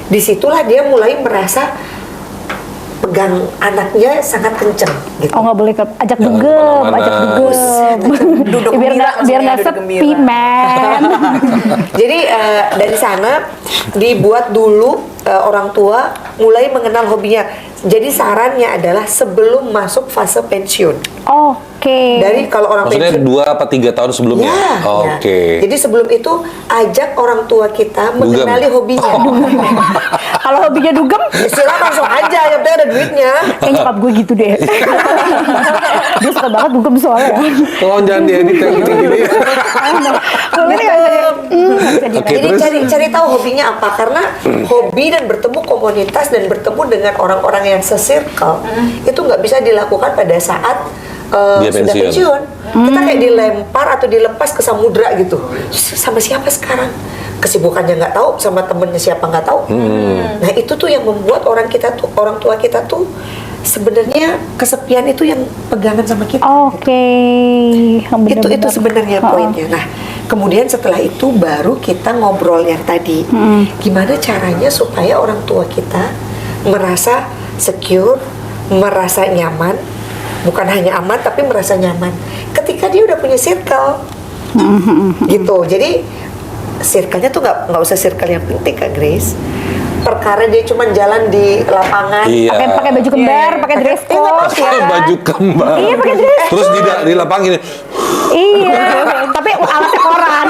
Disitulah dia mulai merasa pegang anaknya sangat kenceng gitu. Oh, nggak boleh ajak Jangan dugem, kemana-mana. ajak dugem. Duduk biar gembira nggak biar maksudnya, nggak duduk sepi, gembira. men. Jadi dari sana dibuat dulu orang tua mulai mengenal hobinya. Jadi sarannya adalah sebelum masuk fase pensiun. Oke. Dari kalau orang Maksudnya pensiun 2 atau 3 tahun sebelumnya. Ya, Oke. ya. Jadi sebelum itu ajak orang tua kita mengenali hobinya. Kalau hobinya dugem, Silakan langsung aja, yang penting ada duitnya. kayak nyokap gue gitu deh. Dia suka banget dugem soalnya. Tolong jangan diedit kayak gini-gini. Kalau gitu nggak bisa di- Oke, Jadi terus? cari tahu hobinya apa, karena hobi dan bertemu komunitas dan bertemu dengan orang-orang yang se-circle itu nggak bisa dilakukan pada saat Dia sudah pensiun. pensiun. Kita kayak dilempar atau dilepas ke samudra gitu. Sama siapa sekarang? Kesibukannya nggak tahu, sama temennya siapa nggak tahu. Nah itu tuh yang membuat orang tua kita tuh sebenarnya kesepian itu yang pegangan sama kita. Oke. Itu sebenarnya poinnya. Nah, kemudian setelah itu baru kita ngobrol yang tadi. Gimana caranya supaya orang tua kita merasa secure, merasa nyaman, bukan hanya aman tapi merasa nyaman. Ketika dia udah punya circle, gitu. Jadi circle-nya tuh nggak usah circle yang penting Kak Grace. Perkara dia cuma jalan di lapangan. Iya. Pakai baju kembar, pakai dress code, ya kan? Baju kembar. Iya, pakai dress Terus di lapang gini. Iya, tapi alasnya koran.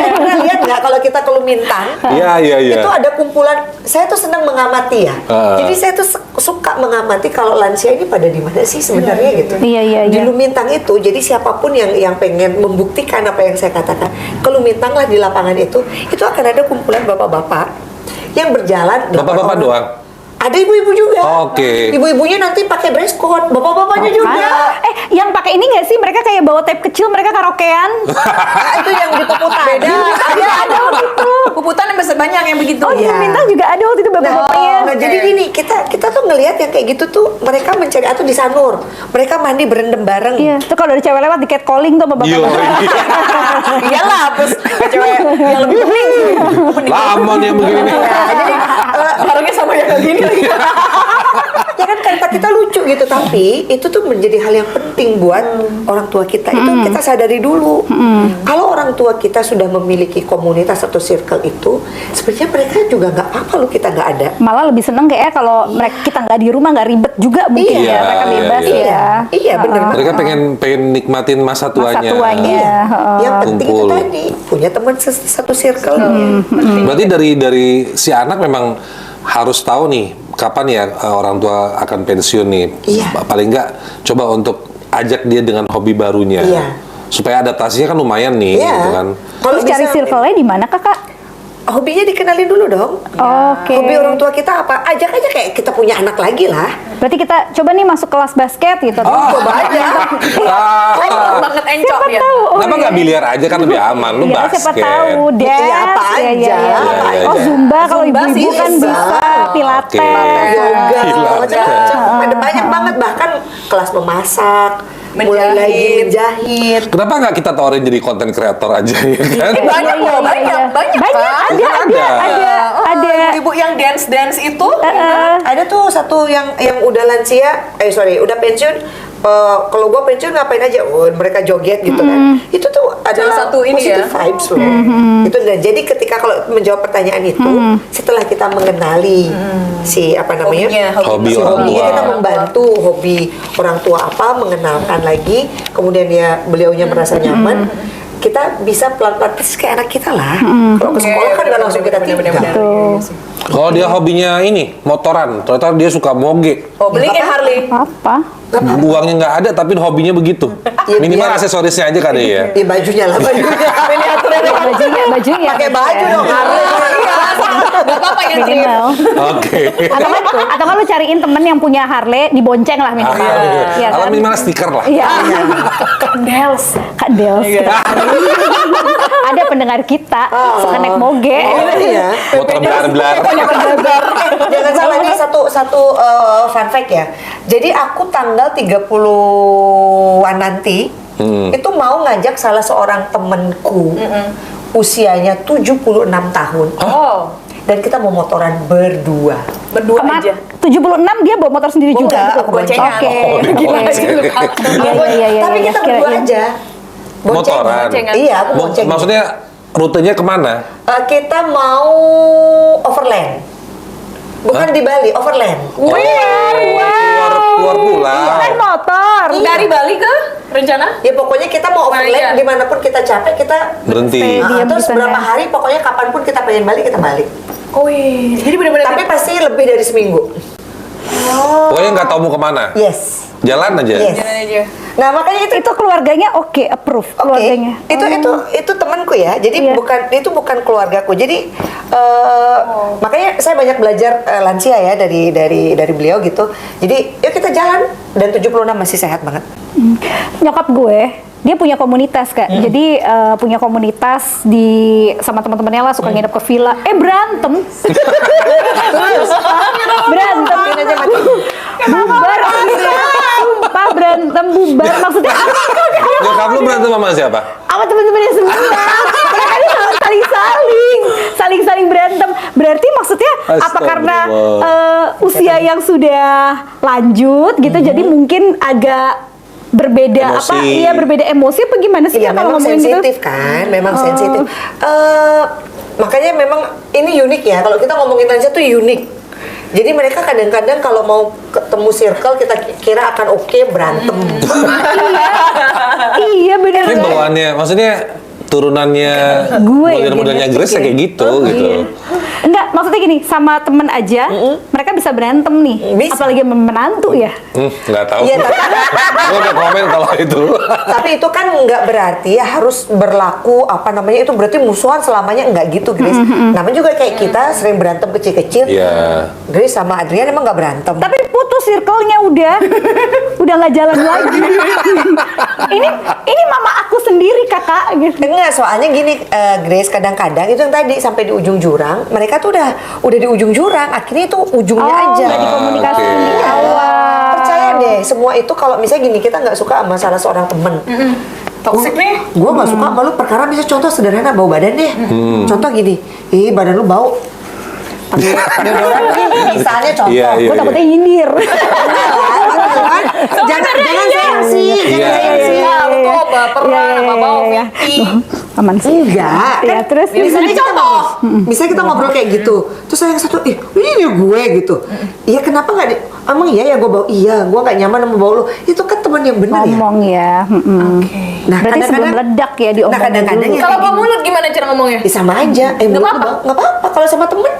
Pernah lihat nggak kalau kita ke Lumintang? Iya, iya, iya. Itu ada kumpulan. Saya tuh senang mengamati ya. Jadi saya tuh suka mengamati kalau lansia ini pada di mana sih sebenarnya gitu. Iya, iya, Di iya. Lumintang itu, jadi siapapun yang pengen membuktikan apa yang saya katakan, ke Lumintang lah di lapangan itu akan ada kumpulan bapak-bapak yang berjalan. Bapak-bapak doang? Ada ibu-ibu juga. Oke. Ibu-ibunya nanti pakai dress code, bapak-bapaknya juga. Yang pakai ini nggak sih? Mereka kayak bawa tape kecil, mereka karaokean. Nah, itu yang di Puputan. Beda. Ada gitu. Puputan yang besar banyak yang begitu. Oh, di Iya. Lumintang juga ada waktu itu bapak-bapaknya. Nah, jadi gini, kita tuh ngelihat yang kayak gitu tuh mereka mencari, atau di Sanur, mereka mandi berendam bareng. Iya, tuh kalau ada cewek lewat di catcalling tuh sama Yo, bapak-bapak. Iyalah, terus cewek yang lebih penting. Lamon yang begini nih. Jadi Barangnya sama yang kayak gini lagi. ya kan kata kita lucu gitu, tapi itu tuh menjadi hal yang penting buat orang tua kita. Itu kita sadari dulu. Kalau orang tua kita sudah memiliki komunitas atau circle itu, sebenarnya mereka juga nggak apa-apa loh kita nggak ada. Malah lebih seneng kayaknya kalau mereka kita nggak di rumah, nggak ribet juga mungkin Iya, ya, mereka iya, bebas iya. ya. Iya, bener banget. Mereka pengen nikmatin masa tuanya. Masa tuanya. Iya, heeh. yang penting itu Kumpul. tadi punya teman satu circle. Berarti dari si anak memang harus tahu nih kapan ya orang tua akan pensiun nih. Iya. Paling nggak coba untuk ajak dia dengan hobi barunya. Iya. Supaya adaptasinya kan lumayan nih, Iya. gitu kan. Kalau Terus cari bisa- circle-nya di mana, Kakak? hobinya dikenalin dulu dong. Oke. Hobi orang tua kita apa? Ajak aja kayak kita punya anak lagi lah. Berarti kita coba nih masuk kelas basket gitu. Coba aja. Oh, banget encok Siapa ya. tahu? Kenapa nggak biliar aja kan lebih aman? Lu Ya, basket. siapa tahu dance. Iya, apa Ya, aja. ya, ya. Apa aja. Oh, Zumba kalau Zumba ibu-ibu sih kan bisa. bisa, pilates. Oke. Yoga, Gila. macam-macam. Ada banyak banget, bahkan kelas memasak, mulai Menjahit. lagi menjahit. Kenapa nggak kita tawarin jadi konten kreator aja ya kan? Banyak Iya, loh, iya, iya. banyak Banyak, kan? ada. Ibu yang dance itu. Ada tuh satu yang udah lansia, udah pensiun. Kalau gua pensiun ngapain aja? Oh, mereka joget gitu kan. Itu tuh adalah satu ini positive ya. vibes loh. Itu dan jadi ketika kalau menjawab pertanyaan itu, setelah kita mengenali si apa namanya? Hobi si orang hobinya, tua. kita membantu hobi orang tua apa, mengenalkan lagi, kemudian beliaunya merasa nyaman. Kita bisa pelan-pelan persis kayak anak kita lah. Kalau ke sekolah kan nggak langsung kita tinggal. Kalau dia hobinya ini motoran, ternyata dia suka moge. Oh, beliin Harley. Apa? Uangnya nggak ada tapi hobinya begitu. Iya, Minimal iya. aksesorisnya aja kali ya. Di bajunya lah, bajunya. Bajunya. Pakai baju dong, Harley. Gak apa-apa ya, Tri. Minimal. Oke. Atau kan lu cariin temen yang punya Harley, dibonceng lah minimal. Iya Kalau kan? minimal stiker lah. Iya. Dels. Kak Dels. Ada pendengar kita suka naik moge. Iya. Motor belar-belar. Jangan salah, ini satu fun fact ya. Jadi aku tanggal 30-an nanti itu mau ngajak salah seorang temenku usianya 76 tahun. Oh, Dan kita mau motoran berdua. berdua aja. 76 dia bawa motor sendiri Oh, juga. enggak, aku boncengan. Oke. Oh, Gila boncengan. sih. Iya. Tapi kita berdua kirain. aja. Motoran. Boncengan. Iya, aku bonceng. Maksudnya rutenya kemana? Kita mau overland. Bukan di Bali, overland. Keluar pulau. Kan motor. Dari Bali ke rencana? Ya pokoknya kita mau overland, Iya. dimanapun kita capek kita Berhenti. Diam terus di sana. berapa hari, pokoknya kapanpun kita pengen balik, kita balik. Oh iya. Jadi benar-benar. Tapi pasti lebih dari seminggu. Pokoknya nggak tahu mau kemana. Yes. Jalan aja. Yes. Jalan aja. Nah makanya itu Itu keluarganya oke, approve oke. keluarganya. Itu temanku ya. Jadi Iya. bukan keluargaku. Jadi makanya saya banyak belajar lansia ya dari beliau gitu. Jadi yuk kita jalan, dan 76 masih sehat banget. Nyokap gue dia punya komunitas Kak. Jadi punya komunitas di sama teman-temannya lah suka nginep ke villa. Berantem. Berantem aja mati. bubar. Sumpah berantem bubar. Maksudnya Nyokap lu berantem sama siapa? sama teman-temannya semua. Mereka ini saling berantem. Berarti maksudnya apa karena usia yang sudah lanjut gitu, jadi mungkin agak berbeda Emosi. berbeda emosi apa gimana sih Iya, Kak, kalau memang ngomongin gitu? sensitif kan, memang sensitif. Makanya memang ini unik ya, kalau kita ngomongin lansia tuh unik. Jadi mereka kadang-kadang kalau mau ketemu circle, kita kira akan oke, berantem. Iya benar. Ini bawaannya, maksudnya turunannya Gue model-modelnya yang Grace kayak gitu gitu. Enggak, maksudnya gini, sama temen aja mereka bisa berantem nih. Bisa. Apalagi menantu ya. Nggak tahu. Iya, tapi, Gue nggak komen kalau itu. tapi itu kan nggak berarti ya harus berlaku apa namanya, itu berarti musuhan selamanya, nggak gitu, Grace. Namanya juga kayak kita sering berantem kecil-kecil. Iya. Grace sama Adrian emang nggak berantem. Tapi putus circle-nya udah nggak jalan lagi. ini mama aku sendiri kakak gitu. Enggak, soalnya gini, Grace, kadang-kadang itu yang tadi sampai di ujung jurang, mereka tuh udah di ujung jurang, akhirnya itu ujungnya aja. nggak dikomunikasi oke. di awal. Percaya deh, semua itu kalau misalnya gini, kita nggak suka sama salah seorang temen. Toxic nih. Gue nggak suka sama lu, perkara bisa contoh sederhana, bau badan deh. Contoh gini, badan lu bau. Pakai deodoran nih, misalnya contoh. Iya, iya. Gue takutnya nyindir. Jangan sensi, Iya, jangan sensi. Iya, betul, baperan sama bau iya. Fiti. Aman sih. Enggak, Ya, kan terus misalnya kita misalnya kita ngobrol kayak gitu, terus yang satu, ini gue gitu. Iya, kenapa nggak emang iya ya gue bau, iya gue nggak nyaman sama bau lu. Itu kan teman yang benar ya. ngomong ya. Nah, Berarti sebelum meledak ya diomongin kadang-kadang dulu. ya Kalau kayak kamu mulut gimana cara ngomongnya? ya sama aja. Nggak mulut apa-apa. bau. Nggak apa-apa kalau sama temen.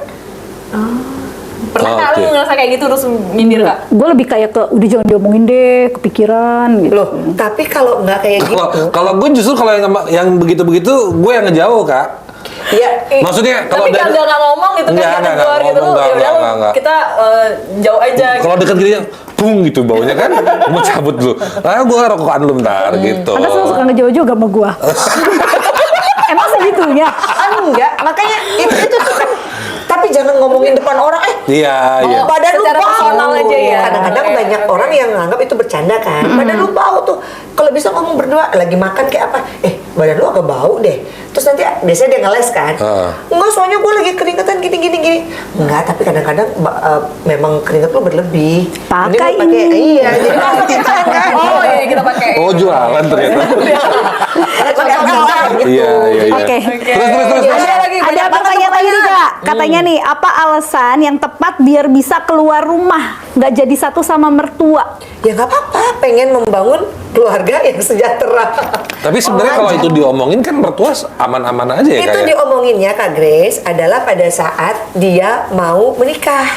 Pernah Oh, nggak lu oke. ngerasa kayak gitu terus nyindir Kak? Gue lebih kayak ke udah jangan diomongin deh, kepikiran gitu. Loh, tapi kalau nggak kayak gitu. Kalau gue justru kalau yang begitu-begitu gue yang ngejauh, Kak. Iya. Maksudnya kalau tapi nggak ngomong gitu kan, Nggak, kita nggak, keluar gitu, ngomong, ya udah nggak. kita jauh aja. Kalau deket gini bung gitu baunya kan, mau cabut dulu. Ah, gue rokokan lu bentar gitu. Anda selalu suka ngejauh juga sama gua. Emang segitunya? Enggak, makanya itu tuh kan. Tapi jangan ngomongin depan orang. Iya, iya. Badan lu Secara bau. personal aja ya. Kadang-kadang Oke, banyak oke. orang yang nganggap itu bercanda kan. Badan lu bau tuh. Kalau bisa ngomong berdua, lagi makan kayak apa? Badan lu agak bau deh. Terus nanti biasanya dia ngeles kan. Enggak, soalnya gue lagi keringetan gini. Enggak, tapi kadang-kadang memang keringet lu berlebih. Pakai Mending lu ini. Iya, jadi lu pakai tangan. Oh iya, kita pakai. Oh, jualan ternyata. Pakai tangan gitu. Iya. Oke. Terus. Ada lagi Ada banyak banget pertanyaan lagi nih pertanyaan. Kak. Katanya nih, apa alasan yang tepat biar bisa keluar rumah, nggak jadi satu sama mertua? Ya nggak apa-apa, pengen membangun keluarga yang sejahtera. Tapi sebenarnya kalau itu diomongin kan mertua aman-aman aja ya Itu kayak. diomonginnya Kak Grace adalah pada saat dia mau menikah.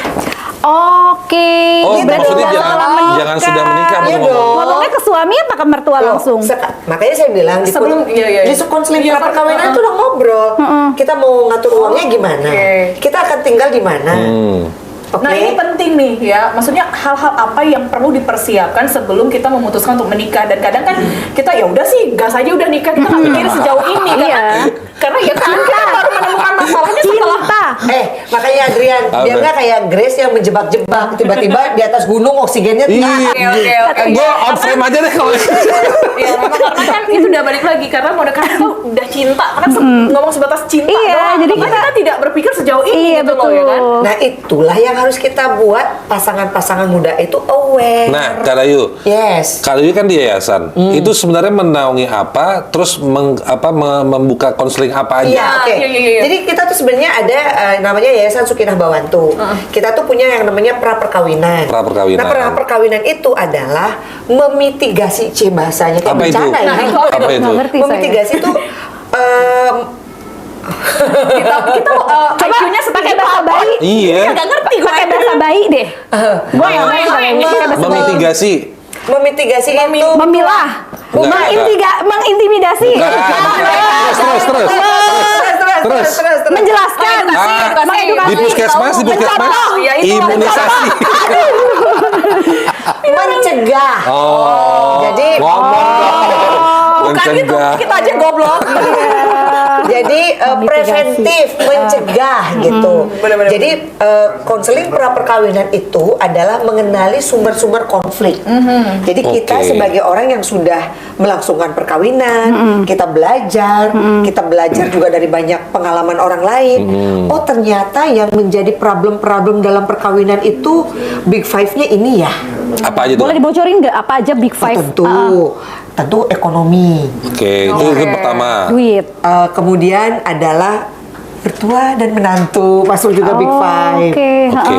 Oke. Oh, Berarti maksudnya nggak jangan setelah jangan sudah menikah Iya baru ngomong. dong. ngomongnya ke suami apa ke mertua Loh, langsung? makanya saya bilang di Sebelum- iya. di konseling Iya, pra perkawinan itu udah ngobrol. Kita mau ngatur uangnya gimana? Oke. Kita akan tinggal di mana? Oke. Nah ini penting nih ya, maksudnya hal-hal apa yang perlu dipersiapkan sebelum kita memutuskan untuk menikah. Dan kadang kan kita ya udah sih gas aja udah nikah, kita nggak mikirin sejauh ini karena ya kan kita baru menemukan masalahnya setelah Makanya Adrian, Apa? dia nggak kayak Grace yang menjebak-jebak, tiba-tiba di atas gunung oksigennya Iya. Oke. Gue out frame aja deh kalau. Ya memang karena kan itu udah balik lagi karena mau dekat itu udah cinta karena ngomong sebatas cinta Iya, doang. jadi Tapi kita- kita tidak berpikir sejauh ini Iya, gitu loh ya kan. betul. Nah itulah yang harus kita buat pasangan-pasangan muda itu aware. Nah, Kak Dayu. Yes. Kak Dayu kan di yayasan. Itu sebenarnya menaungi apa? Terus membuka konseling apa aja? Iya, oke. Iya. Jadi kita tuh sebenarnya ada namanya Yayasan Sukinah Bawantu. Kita tuh punya yang namanya pra perkawinan. Pra perkawinan. Nah, pra perkawinan itu adalah memitigasi bahasanya kayak Apa itu? bencana ya. Nah, itu Apa itu? Nggak ngerti saya. Memitigasi itu Kita Coba IQ-nya pakai bahasa bayi. Iya. Gak ngerti gue. Pakai bahasa bayi deh. Gue yang pakai bahasa bayi. Memitigasi. memitigasi itu Memilah. Enggak, Mengintimidasi. Terus. Menjelaskan. Di puskesmas, Mencontoh. Ya, itu imunisasi. mencegah. Oh. Jadi ngomong dong. Bukan gitu, Mencegah. kita aja goblok. Jadi preventif, mencegah gitu. Benar-benar. Jadi konseling pra perkawinan itu adalah mengenali sumber-sumber konflik. Jadi kita Oke. sebagai orang yang sudah melangsungkan perkawinan, kita belajar juga dari banyak pengalaman orang lain. Oh ternyata yang menjadi problem-problem dalam perkawinan itu big five-nya ini ya. Apa aja tuh? Boleh dibocorin nggak apa aja Big Five? Tentu ekonomi. Oke, itu pertama. Duit. Kemudian adalah mertua dan menantu masuk juga big five. Oke. Oke.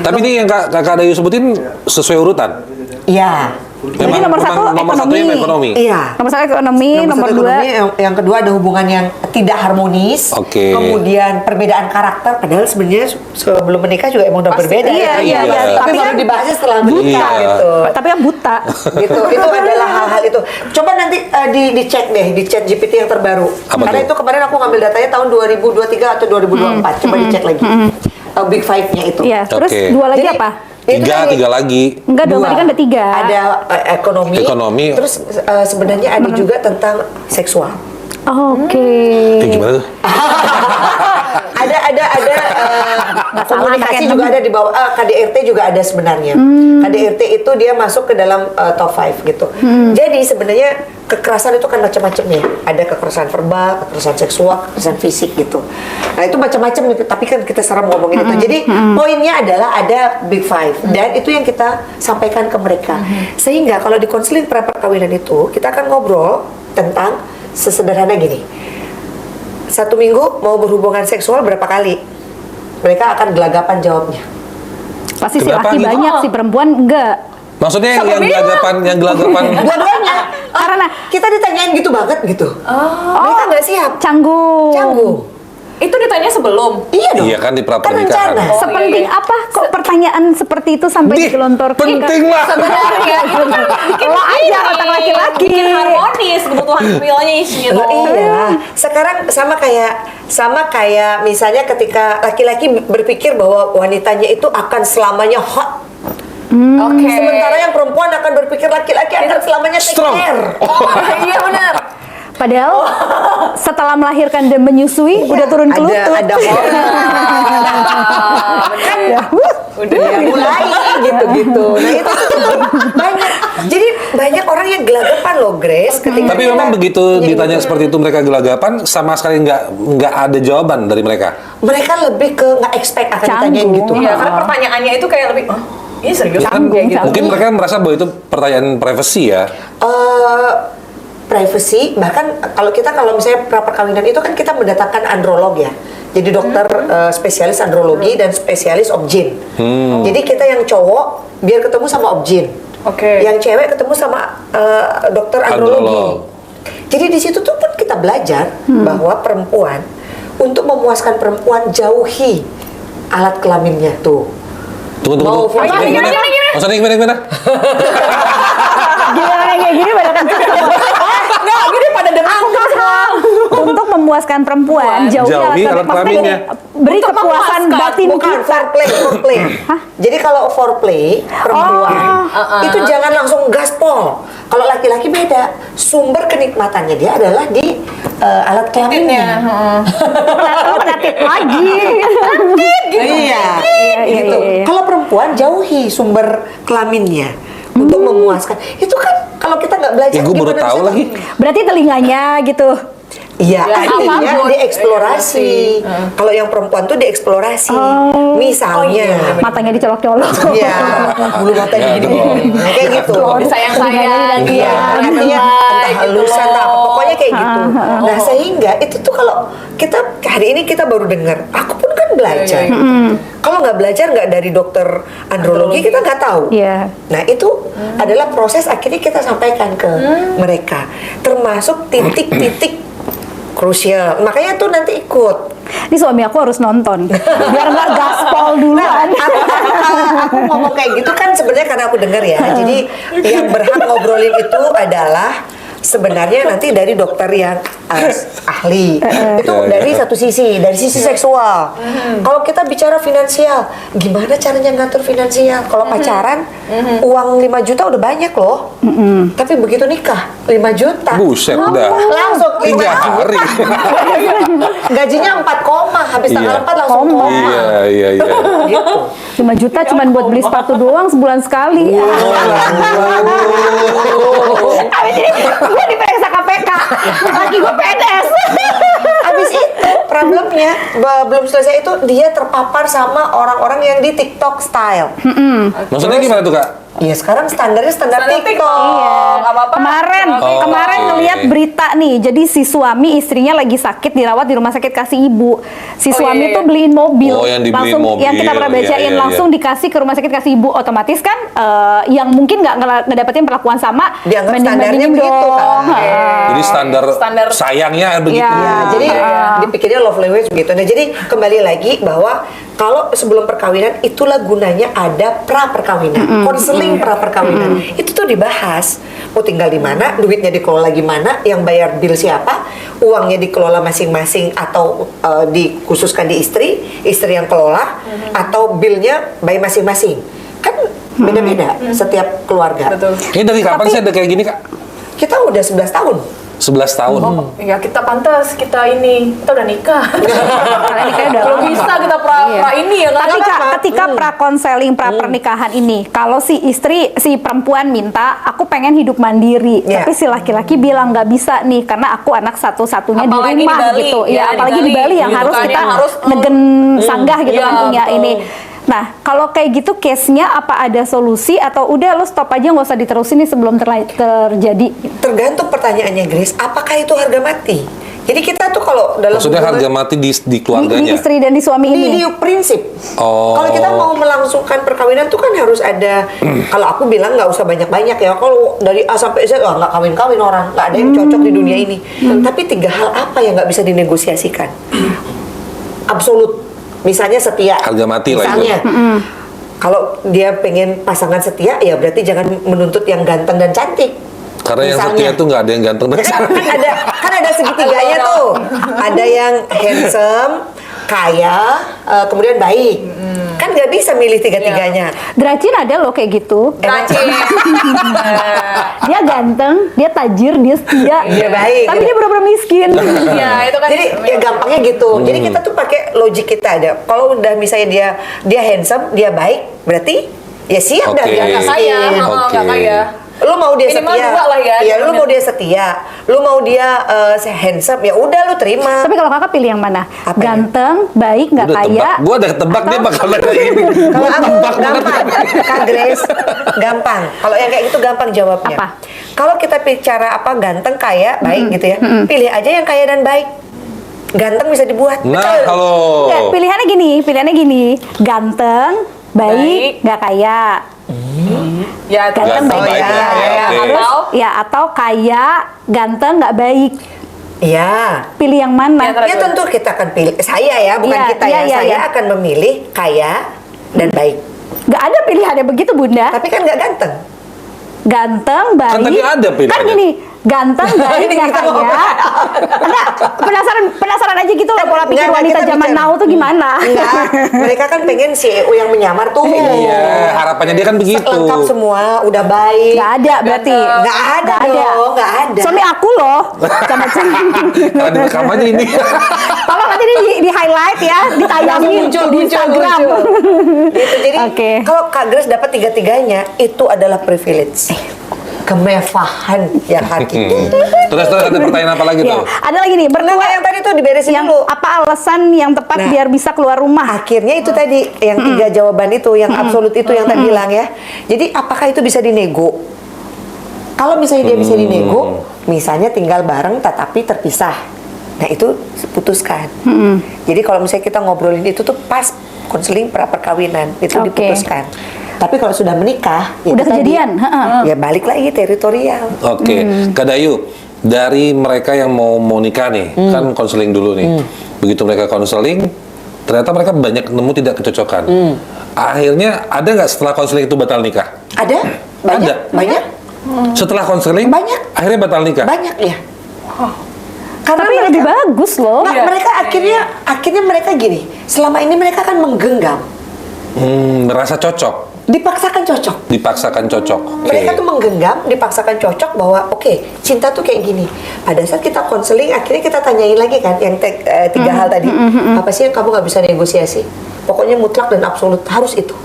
Tapi ini yang Kak Dayu sebutin sesuai urutan. Iya. Jadi nomor satu nomor satunya ekonomi. Iya. Nomor satu ekonomi, nomor satu dua. ekonomi, yang kedua ada hubungan yang tidak harmonis. Oke. Kemudian perbedaan karakter, padahal sebenarnya sebelum menikah juga emang udah Pasti. berbeda. Iya, ya. iya. Tapi Tapi baru kan dibahasnya setelah menikah Iya. gitu. Tapi yang buta. Gitu. Itu adalah hal-hal itu. Coba nanti dicek deh di chat GPT yang terbaru. Apa Karena tuh? itu kemarin aku ngambil datanya tahun 2023 atau 2024. Coba dicek lagi. Big five-nya itu. Iya. Terus Oke. dua lagi Jadi, apa? itu tadi. Tiga lagi. Enggak dong, Dua. tadi kan ada tiga. Ada ekonomi. Ekonomi. Terus sebenarnya ada juga tentang seksual. Oke. Gimana tuh? ada komunikasi juga ada di bawah KDRT juga ada sebenarnya. KDRT itu dia masuk ke dalam top 5 gitu. Jadi sebenarnya kekerasan itu kan macam-macam ya. Ada kekerasan verbal, kekerasan seksual, kekerasan fisik gitu. Nah itu macam-macam gitu. Tapi kan kita sekarang ngomongin itu. Jadi poinnya adalah ada big five dan itu yang kita sampaikan ke mereka. Sehingga kalau di konseling pra perkawinan itu kita akan ngobrol tentang sesederhana gini. 1 minggu mau berhubungan seksual berapa kali? Mereka akan gelagapan jawabnya. Pasti si Kenapa laki gitu? banyak, si perempuan enggak. Maksudnya Siapa yang bilang? gelagapan. Dua-duanya. Karena Kita ditanyain gitu banget gitu. Mereka nggak siap. canggung. Canggung. Itu ditanya sebelum. Iya dong. Iya kan di pra Kan pernikahan. rencana. Sepenting iya. apa kok pertanyaan seperti itu sampai Nih, digelontorkan? penting lah. Sebenarnya itu kan bikin Lo aja otak laki-laki. bikin harmonis kebutuhan feelnya gitu. Loh, iya. Sekarang sama kayak misalnya ketika laki-laki berpikir bahwa wanitanya itu akan selamanya hot. Oke. Sementara yang perempuan akan berpikir laki-laki akan selamanya take Strong. care. Iya benar. Padahal setelah melahirkan dan menyusui udah turun ke lutut. Ada kan Udah ya, mulai gitu-gitu. Nah itu tuh banyak. Jadi banyak orang yang gelagapan loh, Grace. Ketika Tapi kita memang begitu jadi ditanya ibu. seperti itu mereka gelagapan, sama sekali nggak ada jawaban dari mereka. Mereka lebih ke nggak expect akan Canggung. ditanyain gitu. Iya, karena pertanyaannya itu kayak lebih, oh, ini serius Ya kan, Canggung, Kayak gitu. mungkin mereka merasa bahwa itu pertanyaan privasi ya. Privacy, bahkan kalau misalnya pra perkawinan itu kan kita mendatangkan androlog ya. Jadi dokter spesialis andrologi dan spesialis obgyn. Jadi kita yang cowok biar ketemu sama obgyn. Oke. Yang cewek ketemu sama dokter andrologi. Androlog. Jadi di situ tuh pun kita belajar bahwa perempuan untuk memuaskan perempuan jauhi alat kelaminnya tuh. Tunggu. Mau Maksudnya gimana, gimana? Maksudnya gimana? Gila kayak gini pada kenceng semua. Nggak, gini pada demam semua. Untuk memuaskan perempuan jauhi Jauhi alat maksudnya kelaminnya. beri Untuk kepuasan memuaskan, batin Bukan kita. foreplay. Jadi kalau foreplay perempuan itu jangan langsung gaspol. Kalau laki-laki beda, sumber kenikmatannya dia adalah di alat kelaminnya. Lo kreatif lagi. Iya, gitu. iya. Kalau perempuan jauhi sumber kelaminnya untuk memuaskan. Itu kan kalau kita nggak belajar Ya, gue baru gimana tahu bisa lagi. Berarti telinganya gitu. Iya, Ya, artinya apapun. dieksplorasi. Kalau yang perempuan tuh dieksplorasi. Misalnya, Matanya dicolok-colok. Iya, bulu matanya Ya, gini, dong. kayak gitu. Disayang-sayang. Iya, artinya entah halusan gitu lah, loh. pokoknya kayak gitu. Nah, sehingga itu tuh kalau kita hari ini kita baru dengar, aku pun kan belajar. Iya. Kalau nggak belajar nggak dari dokter andrologi kita nggak tahu. Iya. Nah itu adalah proses akhirnya kita sampaikan ke mereka, termasuk titik-titik krusial. Makanya tuh nanti ikut. Ini suami aku harus nonton biar nggak gaspol duluan. Aku ngomong kayak gitu kan sebenarnya karena aku dengar ya. Jadi yang berhak ngobrolin itu adalah sebenarnya nanti dari dokter yang ahli. Itu Ya, ya. dari satu sisi, dari sisi seksual. Kalau kita bicara finansial, gimana caranya ngatur finansial? Kalau pacaran, uang 5 juta udah banyak loh. Tapi begitu nikah, 5 juta. Buset, udah. Langsung 3 5 hari. Gajinya 4 koma, habis tanggal Iya. 4 langsung koma. Iya. Gitu. 5 juta cuman buat beli sepatu doang sebulan sekali. Habis ini gue diperiksa KPK. Lagi gue PNS. Habis itu problemnya belum selesai itu dia terpapar sama orang-orang yang di TikTok style. Maksudnya gimana tuh, Kak? Iya sekarang standarnya standar Standar TikTok. TikTok. Nggak apa-apa. Kemarin Oh, ngeliat oke. berita nih. Jadi si suami istrinya lagi sakit dirawat di rumah sakit kasih ibu. Si Oh, suami iya, iya. tuh beliin mobil. Oh, yang dibeliin langsung mobil. yang kita pernah bacain Iya, iya, langsung iya. dikasih ke rumah sakit kasih ibu. Otomatis kan yang mungkin nggak ngedapetin perlakuan sama Dianggap banding-bandingin standarnya begitu, dong. kan? Ha. Jadi standar sayangnya begitu. Iya. Ya, jadi dipikirnya love language begitu. Nah, jadi kembali lagi bahwa kalau sebelum perkawinan itulah gunanya ada pra perkawinan, konseling pra perkawinan. Itu tuh dibahas. Mau tinggal di mana, duitnya dikelola gimana, yang bayar bill siapa, uangnya dikelola masing-masing atau dikhususkan di istri yang kelola atau billnya by masing-masing. Kan beda-beda setiap keluarga. Betul. Ini dari kapan sih ada kayak gini, Kak? Kita udah 11 tahun. 11 tahun. Oh, ya kita pantas, kita udah nikah. Karena ini kayak udah Belum lama. bisa kita pra ini ya kan? Ketika pra konseling, pra pernikahan ini, kalau si perempuan minta, aku pengen hidup mandiri, Iya. tapi si laki-laki bilang nggak bisa nih, karena aku anak satu-satunya di Apalagi rumah di Bali, gitu. ya, Ya, di apalagi di Bali, Bali yang gitu harus kan, kita yang harus, negen sanggah gitu Iya, kan punya betul. ini. Nah, kalau kayak gitu case-nya apa ada solusi atau udah lo stop aja nggak usah diterusin nih sebelum terjadi? Tergantung pertanyaannya, Grace, apakah itu harga mati? Jadi kita tuh kalau dalam Maksudnya hubungan- harga mati di Di keluarganya. istri dan di suami ini. di prinsip. Oh. Kalau kita mau melangsungkan perkawinan tuh kan harus ada. Kalau aku bilang nggak usah banyak-banyak ya. Kalau dari A sampai Z nggak kawin-kawin orang, nggak ada yang cocok di dunia ini. Tapi 3 hal apa yang nggak bisa dinegosiasikan? absolut. Misalnya setia. Harga mati lah itu. Misalnya. Kalau dia pengen pasangan setia, ya berarti jangan menuntut yang ganteng dan cantik. Karena yang Misalnya. setia tuh nggak ada yang ganteng dan Ya kan ada segitiganya tuh. Ada yang handsome, kaya, kemudian baik. Kan nggak bisa milih tiga-tiganya. Dracin ada loh kayak gitu. Racin. Dia ganteng, dia tajir, dia setia. Dia baik, Tapi gitu. dia benar-benar miskin. Ya, itu kan. Jadi ya gampangnya gitu. Jadi kita tuh pakai logik kita aja. Kalau udah misalnya dia handsome, dia baik, berarti ya siap dah Oke. dia nggak kaya, Oke. nggak kaya. lu mau dia Minimal setia, dua lah ya, iya lu jamannya. mau dia setia, lu mau dia handsome, ya udah lu terima. Tapi kalau kakak pilih yang mana? Apa ya? Ganteng, baik, nggak Udah kaya. tebak. Gua udah ketebak dia bakal nanya ini. Kalau Gua aku tebak gampang, banget. Kak Grace, gampang. Kalau yang kayak gitu gampang jawabnya. Apa? Kalau kita bicara apa ganteng, kaya, baik gitu ya, pilih aja yang kaya dan baik. Ganteng bisa dibuat. Nah, Betul. kalau Nggak, pilihannya gini, ganteng, baik, nggak kaya. Ya, Ganteng, Ganteng, baik, baik, nggak ya, kaya. oke. Terus, ya atau kaya, ganteng, nggak baik. Iya. Pilih yang mana? Yang Ya tentu kita akan pilih, saya ya, bukan Iya, kita iya, ya. iya, Saya iya. akan memilih kaya dan baik. Nggak ada pilihannya begitu, Bunda. Tapi kan nggak ganteng. Ganteng, baik. Kan tadi ada pilihannya. Kan gini, ganteng, baik, Ini nggak kita mau kaya. Enggak, penasaran aja gitu loh pola pikir Nggak, wanita kita zaman bicara- now tuh gimana. Enggak, mereka kan pengen CEO yang menyamar tuh. Iya, harapannya dia kan begitu. Lengkap semua, udah baik. Nggak ada berarti. Nggak ada dong, nggak ada. Suami aku loh, sama Karena direkam aja ini. Tolong nanti di highlight ya, ditayangin di Instagram. Gitu. Jadi Oke. kalau Kak Grace dapat tiga-tiganya, itu adalah privilege. Kemewahan yang hakiki. Terus ada pertanyaan apa lagi Ya, tuh? ada lagi nih, Enggak, mertua yang tadi tuh diberesin yang dulu. apa alasan yang tepat Nah. biar bisa keluar rumah? Akhirnya itu tadi yang tiga jawaban itu, yang absolut itu yang tadi bilang ya. Jadi apakah itu bisa dinego? Kalau misalnya dia bisa dinego, misalnya tinggal bareng tetapi terpisah. Nah itu putuskan. Jadi kalau misalnya kita ngobrolin itu tuh pas konseling pra perkawinan itu Oke. diputuskan. Tapi kalau sudah menikah, ya Udah itu tadi, kejadian, heeh. ya balik lagi teritorial. Oke, Kak Dayu, dari mereka yang mau nikah nih, kan konseling dulu nih. Begitu mereka konseling, ternyata mereka banyak nemu tidak kecocokan. Akhirnya ada nggak setelah konseling itu batal nikah? Ada? Banyak? Ada. Banyak? Setelah konseling, Banyak. akhirnya batal nikah. Banyak ya. Karena Tapi lebih bagus loh. Nah, mereka akhirnya mereka gini. Selama ini mereka kan menggenggam, Merasa cocok, dipaksakan cocok. dipaksakan cocok. Oke. Mereka tuh menggenggam, dipaksakan cocok bahwa oke, cinta tuh kayak gini. Pada saat kita konseling, akhirnya kita tanyain lagi kan yang tiga hal tadi. Apa sih yang kamu nggak bisa negosiasi? Pokoknya mutlak dan absolut harus itu.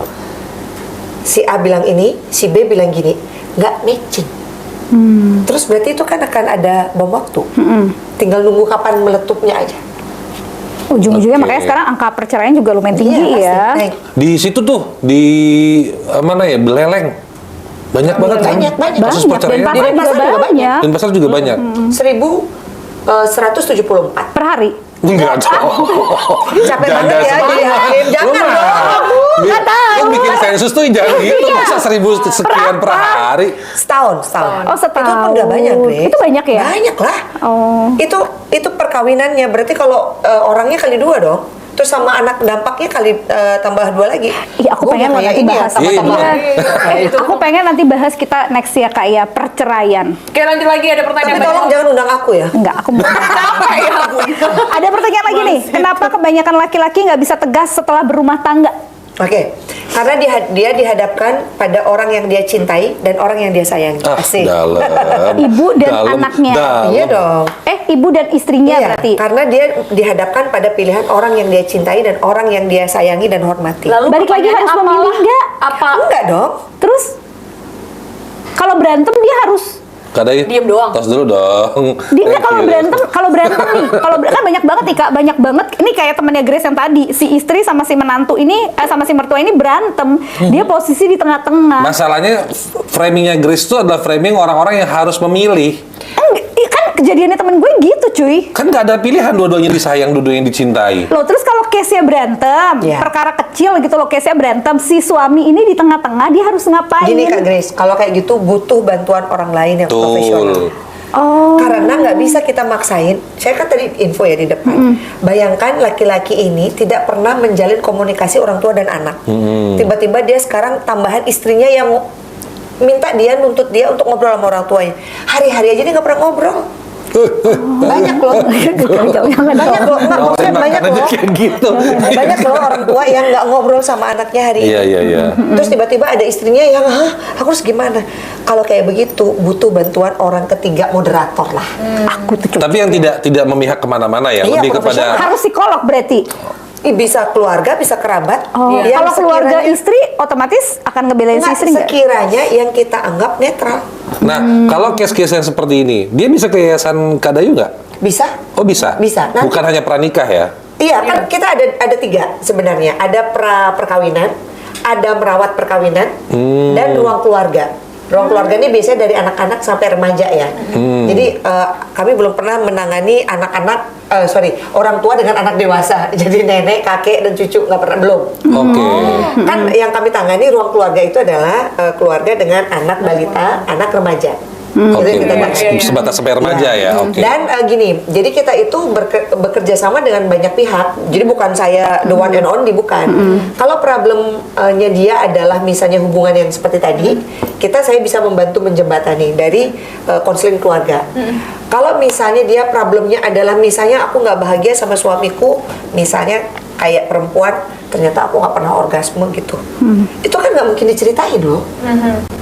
Si A bilang ini, si B bilang gini, nggak matching. Terus berarti itu kan akan ada bom waktu. Tinggal nunggu kapan meletupnya aja. Ujung-ujungnya Oke. makanya sekarang angka perceraian juga lumayan tinggi Iya, pasti. ya. Naik. Di situ tuh, di mana ya, Beleleng. Banyak banget kan? Banyak. Kasus Banyak, perceraian. dan pasar juga juga banyak. Dan pasar juga banyak. 1174. Per hari. Enggak dong. Capek banget ya jadi hakim. Jangan Lu mah- dong. Nggak tahu. Lu bikin sensus tuh jangan gitu. Iya. Masa 1000 sekian per hari. Setahun. Oh, setahun. Itu pun udah banyak, Grace. Itu banyak ya? Banyak lah. Oh. Itu perkawinannya. Berarti kalau orangnya kali 2 dong. Terus sama anak dampaknya kali tambah 2 lagi. Iya, aku Gua pengen udah loh kayak nanti ini ya, bahas. sama-sama. Iya. Aku pengen nanti bahas kita next ya Kak ya, perceraian. Oke, lanjut lagi ada pertanyaan Tapi tolong banyak. jangan undang aku ya. Enggak, aku mau. Apa ya, Bu? Ada pertanyaan lagi nih. Kenapa kebanyakan laki-laki nggak bisa tegas setelah berumah tangga? Oke, karena dia dihadapkan pada orang yang dia cintai dan orang yang dia sayangi. Asik. Dalam. Ibu dan Dalam, anaknya. dalam. Iya dong. Ibu dan istrinya Iya, berarti. karena dia dihadapkan pada pilihan orang yang dia cintai dan orang yang dia sayangi dan hormati. Lalu Balik lagi pertanyaannya harus apa? memilih nggak? Apa? Enggak dong. Terus kalau berantem dia harus Kak Dayu, Diem doang. tos dulu dong. dia nggak Thank you. kalau berantem nih, kan banyak banget nih Kak, banyak banget. Ini kayak temannya Grace yang tadi, si istri sama si menantu ini sama si mertua ini berantem. Dia posisi di tengah-tengah. Masalahnya framingnya Grace itu adalah framing orang-orang yang harus memilih. Kan kejadiannya temen gue gitu cuy. Kan nggak ada pilihan, dua-duanya disayang, dua-duanya dicintai. Loh, terus kalau case-nya berantem, Iya. perkara kecil gitu loh, case-nya berantem, si suami ini di tengah-tengah, dia harus ngapain? Gini Kak Grace, kalau kayak gitu butuh bantuan orang lain yang Betul. profesional. Oh. Karena nggak bisa kita maksain. Saya kan tadi info ya di depan. Bayangkan laki-laki ini tidak pernah menjalin komunikasi orang tua dan anak. Tiba-tiba dia sekarang tambahan istrinya yang minta dia, nuntut dia untuk ngobrol sama orang tuanya. Hari-hari aja dia nggak pernah ngobrol. Banyak loh. Banyak loh. Nggak, maksudnya banyak Karena dia loh. kayak gitu. Banyak loh orang tua yang nggak ngobrol sama anaknya hari ini. Iya. Terus tiba-tiba ada istrinya yang, aku harus gimana? Kalau kayak begitu butuh bantuan orang ketiga, moderator lah. Aku tuh Tapi yang tidak memihak kemana-mana ya, Iya, lebih profesional. kepada harus psikolog berarti. Bisa keluarga, bisa kerabat. Oh, Yang kalau keluarga sekiranya- istri otomatis akan ngebelain si Nggak, istri nggak? sekiranya yang kita anggap netral. Nah, kalau case-case yang seperti ini, dia bisa ke yayasan Kadayu nggak? Bisa? Oh bisa? Bisa. Nanti- Bukan hanya pranikah ya? Iya, kan kita ada tiga sebenarnya. Ada perkawinan, ada merawat perkawinan, dan ruang keluarga. Ruang keluarga ini biasanya dari anak-anak sampai remaja ya. Jadi kami belum pernah menangani orang tua dengan anak dewasa. Jadi nenek, kakek, dan cucu nggak pernah, belum. Oke. Kan yang kami tangani ruang keluarga itu adalah keluarga dengan anak balita, anak remaja. Oke, Itu yang kita tangani. sebatas sampai remaja ya. Oke. Dan gini, jadi kita itu bekerja sama dengan banyak pihak. Jadi bukan saya the one and only, bukan. Kalau problemnya dia adalah misalnya hubungan yang seperti tadi, saya bisa membantu menjembatani dari konseling keluarga. Kalau misalnya dia problemnya adalah misalnya aku nggak bahagia sama suamiku, misalnya kayak perempuan, ternyata aku nggak pernah orgasme gitu. Itu kan nggak mungkin diceritain loh.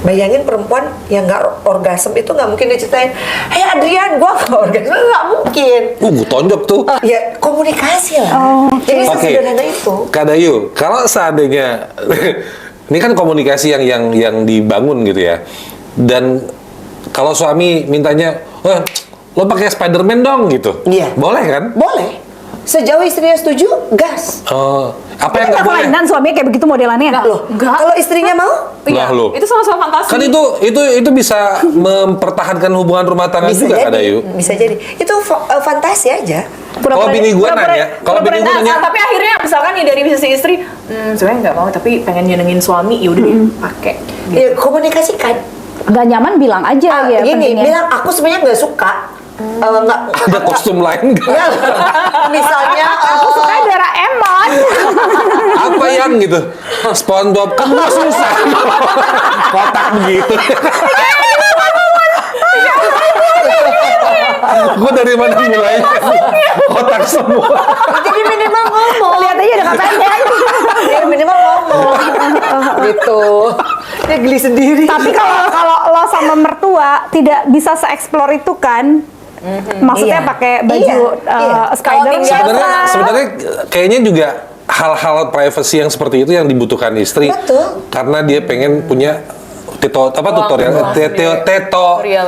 Bayangin perempuan yang nggak orgasme itu nggak mungkin diceritain. Hey Adrian, gua nggak orgasme, nggak mungkin. Gue tonjok tuh. Ya komunikasi lah. Jadi Oke. sesederhana itu. Kadayu, kalau seandainya ini kan komunikasi yang dibangun gitu ya. Dan kalau suami mintanya, lo pakai Spiderman dong gitu. Iya. Boleh kan? Boleh. Sejauh istrinya setuju, gas. Apa yang Tapi nggak nggak boleh? kelainan suaminya kayak begitu modelannya. Loh, Enggak. kalau istrinya mau, Lah, lo. Itu sama-sama fantasi. Kan itu bisa mempertahankan hubungan rumah tangga bisa juga, jadi. Kadayu. Bisa jadi. Itu fantasi aja. Kalau bini gue nanya, kalau bini gue nanya, tapi akhirnya misalkan nih dari sisi istri, sebenarnya nggak mau tapi pengen nyenengin suami, ya udah deh pakai. Ya komunikasikan. Nggak nyaman bilang aja ya Gini, pentingnya. bilang aku sebenarnya nggak suka. ada kostum lain nggak? Nggak. Misalnya Aku suka Doraemon. Apa yang gitu? SpongeBob kan gua susah. Kotak begitu. Gue dari mana mulai? Kotak semua. jadi minimal ngomong. Lihat aja udah pendek. Ya minimal ngomong. Gitu. Dia geli sendiri. Tapi kalau lo sama mertua tidak bisa se-explore itu kan, maksudnya Iya. pakai baju Iya. Spider-Man. Sebenarnya kayaknya juga hal-hal privacy yang seperti itu yang dibutuhkan istri. Betul. Karena dia pengen punya tutorial. Teritorial.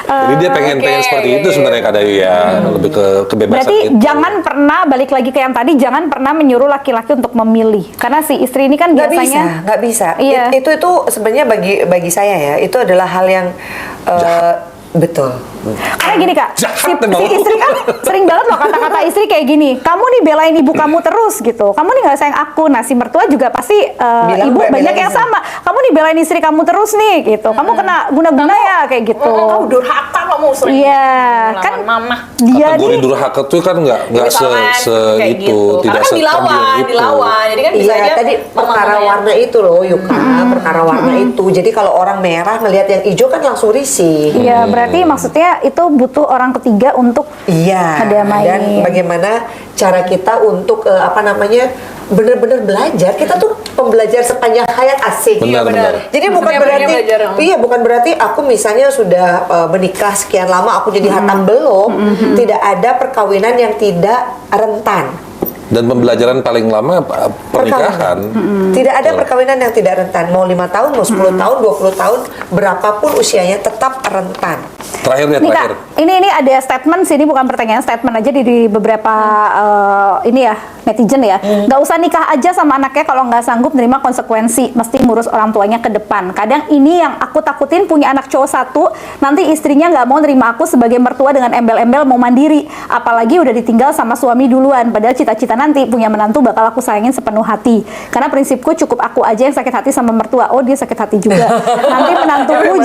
Jadi dia pengen seperti itu sebenarnya Kadayu ya, lebih ke kebebasan Berarti itu. jangan pernah balik lagi ke yang tadi, jangan pernah menyuruh laki-laki untuk memilih, karena si istri ini kan biasanya nggak bisa. Iya. Itu sebenarnya bagi saya ya, itu adalah hal yang betul. Karena gini kak, si emang. istri kan sering banget loh kata-kata istri kayak gini, kamu nih belain ibu kamu terus gitu, kamu nih nggak sayang aku. Nah si mertua juga pasti Bilang ibu gue banyak belain yang istri. sama, kamu nih belain istri kamu terus nih gitu, kamu kena guna-guna ya kayak gitu. Kamu durhaka, kamu sering Iya, melawan kan mama. dia Kategori nih durhaka tuh kan nggak Misalkan kayak itu, gitu. tidak Karena kan sekambil itu. dilawan. Jadi kan bisa Iya, aja tadi perkara mama-mamanya. warna itu loh, Yuka. Perkara warna itu. Jadi kalau orang merah ngelihat yang hijau kan langsung risih. Iya, berarti maksudnya itu butuh orang ketiga untuk Iya. ngedamain. Dan bagaimana cara kita untuk benar-benar belajar. Kita tuh pembelajar sepanjang hayat, asik. Benar, benar. Jadi bukan Maksudnya berarti belajar. bukan berarti aku misalnya sudah menikah sekian lama aku jadi hatam, belum. Tidak ada perkawinan yang tidak rentan. Dan pembelajaran paling lama pernikahan. Tidak ada perkawinan yang tidak rentan. Mau 5 tahun, mau 10 tahun, 20 tahun, berapapun usianya tetap rentan. Terakhir ya, Nih terakhir. kak, ini ada statement sih, ini bukan pertanyaan, statement aja di beberapa ini ya netizen ya, nggak usah nikah aja sama anaknya kalau nggak sanggup nerima konsekuensi, mesti ngurus orang tuanya ke depan. Kadang ini yang aku takutin, punya anak cowok satu, nanti istrinya nggak mau nerima aku sebagai mertua dengan embel-embel mau mandiri, apalagi udah ditinggal sama suami duluan, padahal cita-cita nanti punya menantu bakal aku sayangin sepenuh hati. Karena prinsipku cukup aku aja yang sakit hati sama mertua, oh dia sakit hati juga. Nanti menantuku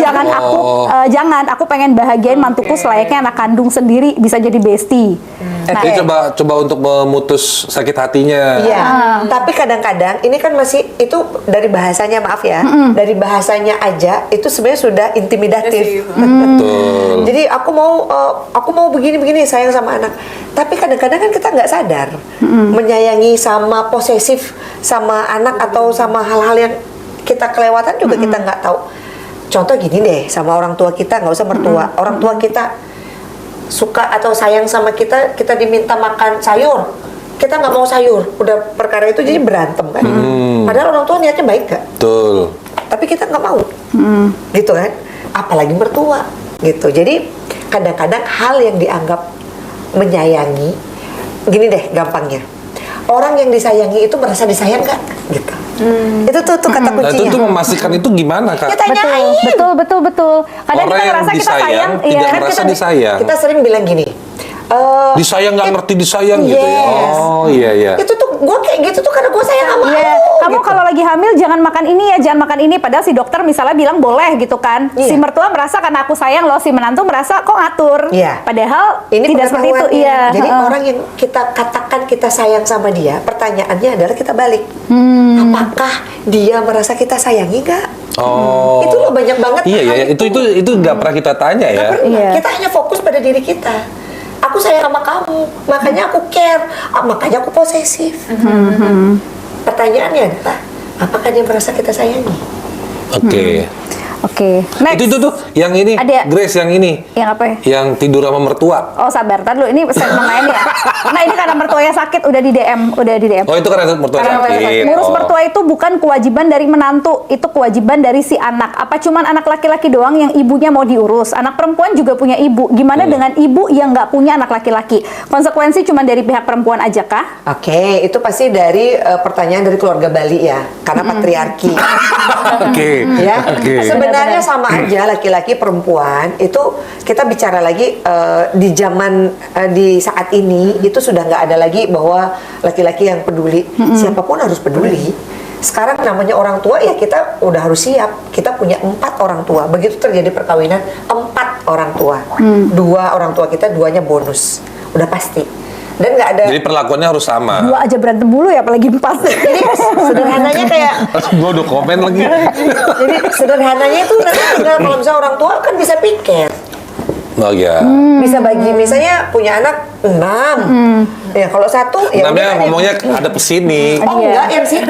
jangan aku pengen bahagiain mantuku selayaknya anak kandung sendiri, bisa jadi bestie. Nah, Jadi coba untuk memutus sakit hatinya. Iya, tapi kadang-kadang ini kan masih itu dari bahasanya, maaf ya, dari bahasanya aja itu sebenarnya sudah intimidatif. Betul. Jadi aku mau begini-begini sayang sama anak, tapi kadang-kadang kan kita nggak sadar menyayangi sama posesif sama anak atau sama hal-hal yang kita kelewatan juga kita nggak tahu. Contoh gini deh, sama orang tua kita, nggak usah mertua, orang tua kita suka atau sayang sama kita, kita diminta makan sayur, kita nggak mau sayur, udah perkara itu jadi berantem kan. Padahal orang tua niatnya baik gak? Betul. Tapi kita nggak mau, gitu kan? Apalagi mertua, gitu. Jadi kadang-kadang hal yang dianggap menyayangi, gini deh gampangnya, orang yang disayangi itu merasa disayang gak? Gitu. Itu tuh kata Nah itu kuncinya. tuh memastikan itu gimana Kak? Kita tanyain. betul. Kadang Orang kita yang ngerasa kita disayang sayang, tidak iya. merasa disayang. Kita sering bilang gini. Disayang nggak ngerti disayang gitu ya. Yes. Oh iya. Itu tuh gue kayak gitu tuh karena gue sayang sama Iya, kamu gitu. kalau lagi hamil jangan makan ini ya, jangan makan ini. Padahal si dokter misalnya bilang boleh gitu kan. Iya. Si mertua merasa karena aku sayang loh, si menantu merasa kok ngatur. Iya. Padahal Ini tidak seperti itu. pengetahuannya. Iya. Jadi Heeh. orang yang kita katakan kita sayang sama dia, pertanyaannya adalah kita balik. Apakah dia merasa kita sayangi gak? Oh. Itu loh banyak banget. Iya hal ya, itu nggak pernah kita tanya ya. Nggak pernah. Iya. Kita hanya fokus pada diri kita. Aku sayang sama kamu, makanya aku care, makanya aku posesif. Pertanyaannya adalah, apakah dia merasa kita sayangi? Oke. Oke. Next. Itu tuh yang ini, Ada. Grace yang ini, Yang apa ya? yang tidur sama mertua. Oh sabar, ntar dulu ini segmen lain ya. Nah ini karena mertuanya sakit udah di DM. Oh itu karena mertua Karena mertua sakit. sakit. Ngurus Oh. mertua itu bukan kewajiban dari menantu, itu kewajiban dari si anak. Apa cuman anak laki-laki doang yang ibunya mau diurus? Anak perempuan juga punya ibu. Gimana dengan ibu yang nggak punya anak laki-laki? Konsekuensi cuman dari pihak perempuan aja kah? Oke, itu pasti dari pertanyaan dari keluarga Bali ya, karena patriarki. Oke. Ya, Oke. sebenarnya sama aja laki-laki perempuan itu kita bicara lagi di zaman di saat ini itu sudah nggak ada lagi bahwa laki-laki yang peduli, siapapun harus peduli. Sekarang namanya orang tua ya kita udah harus siap. Kita punya 4 orang tua. Begitu terjadi perkawinan 4 orang tua, 2 orang tua kita, 2-nya bonus, udah pasti. Dan nggak ada. Jadi perlakuannya harus sama. 2 aja berantem mulu ya, apalagi 4. Jadi sederhananya kayak Gue udah komen lagi. jadi sederhananya itu nanti tinggal kalau misalnya orang tua kan bisa piket. Oh ya. Bisa bagi misalnya punya anak 6. Ya kalau 1 ya Namanya udah, ngomongnya ada pesini. Oh Iya. enggak yang situ.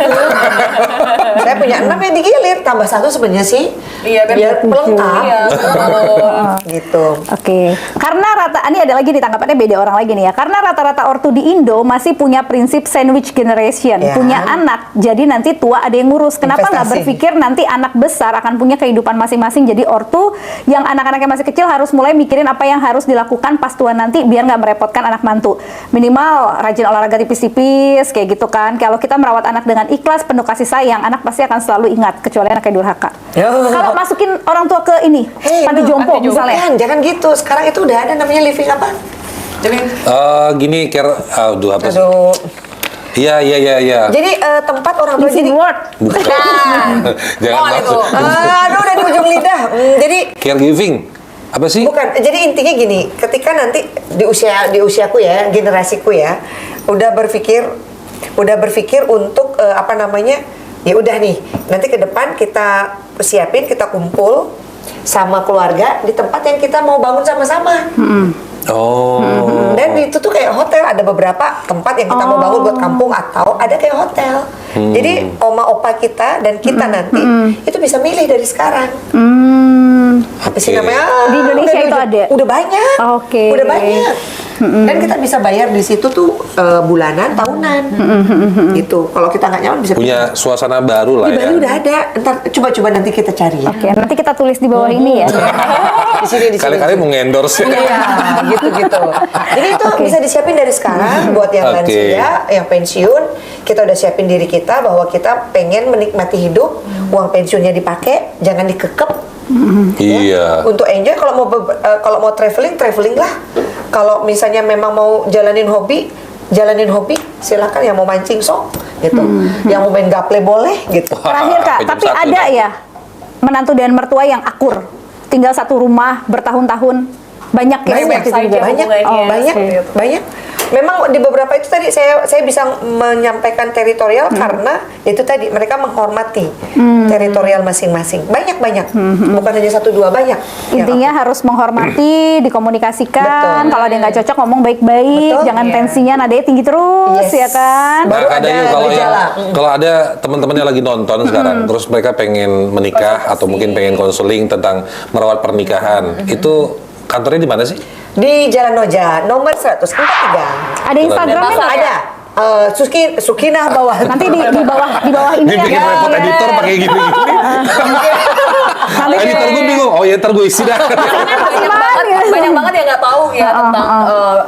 Saya punya 6 yang digilir tambah 1 sebenarnya sih. Iya, biar pelengkap. Iya, betul. Gitu. Oke, karena ini ada lagi nih tanggapannya beda orang lagi nih ya. Karena rata-rata ortu di Indo masih punya prinsip sandwich generation, Ya. punya anak, jadi nanti tua ada yang ngurus. Kenapa nggak Investasi. berpikir nanti anak besar akan punya kehidupan masing-masing? Jadi ortu yang anak-anaknya masih kecil harus mulai mikirin apa yang harus dilakukan pas tua nanti biar nggak merepotkan anak mantu. Minimal rajin olahraga tipis-tipis kayak gitu kan. Kalau kita merawat anak dengan ikhlas, penuh kasih sayang, anak pasti akan selalu ingat kecuali anaknya durhaka. Ya. Kalau masukin orang tua ke ini panti jompo misalnya. Bukan, jangan gitu. Sekarang itu udah ada namanya living apa? Jadi Gini, aduh apa sih? Aduh. Iya. Jadi tempat orang tua Living jadi ward. Nah. Jangan Oh, masuk. Aduh udah di ujung lidah. Jadi Caregiving. Apa sih? bukan, jadi intinya gini, ketika nanti di usiaku ya, generasiku ya, udah berpikir untuk apa namanya, ya udah nih, nanti ke depan kita siapin, kita kumpul sama keluarga di tempat yang kita mau bangun sama-sama. Oh. Dan itu tuh kayak hotel, ada beberapa tempat yang kita mau bangun buat kampung atau ada kayak hotel. Jadi oma opa kita dan kita nanti itu bisa milih dari sekarang. Apa sih Oke. namanya? Di Indonesia Udah itu ada? Udah banyak. Oke. Udah banyak. Dan kita bisa bayar di situ tuh bulanan, tahunan, gitu. Kalau kita nggak nyaman bisa Punya suasana baru lah di ya. Bali udah ada. Ntar coba-coba nanti kita cari ya. Oke, nanti kita tulis di bawah ini ya. Di sini. Kali-kali mau endorse ya. Iya, gitu-gitu. Jadi itu bisa disiapin dari sekarang buat yang Oke. lansia, yang pensiun, kita udah siapin diri kita bahwa kita pengen menikmati hidup, uang pensiunnya dipakai, jangan dikekep. Iya. Untuk enjoy kalau mau traveling lah. Kalau misalnya memang mau jalanin hobi, silakan. Yang mau mancing sok, gitu. Yang mau main gaple boleh, gitu. Terakhir Kak, Jam tapi 1 ada nih. ya menantu dan mertua yang akur, tinggal satu rumah bertahun-tahun, banyak ya Banyak, seperti itu juga? banyak, hubungannya. banyak. Memang di beberapa itu tadi saya bisa menyampaikan teritorial karena itu tadi mereka menghormati teritorial masing-masing. Banyak, bukan hanya 1-2, banyak. yang Intinya harus menghormati, dikomunikasikan. Betul. Kalau ada yang nggak cocok ngomong baik-baik, Betul. jangan Iya. tensinya nadanya tinggi terus, Yes. ya kan? Baru Nah, ada ada yuk kalau gejala. kalau ada teman-temannya lagi nonton sekarang, terus mereka pengen menikah atau mungkin pengen konseling tentang merawat pernikahan, itu kantornya di mana sih? di Jalan Noja nomor 143. Ada Instagramnya nggak? Ada Sukinah bawah. Nanti di bawah ini Ini ya. bikin repot editor pakai gini-gini. Editor gue bingung. Oh ya, ntar gue isi dah. banyak banget yang nggak tahu ya tentang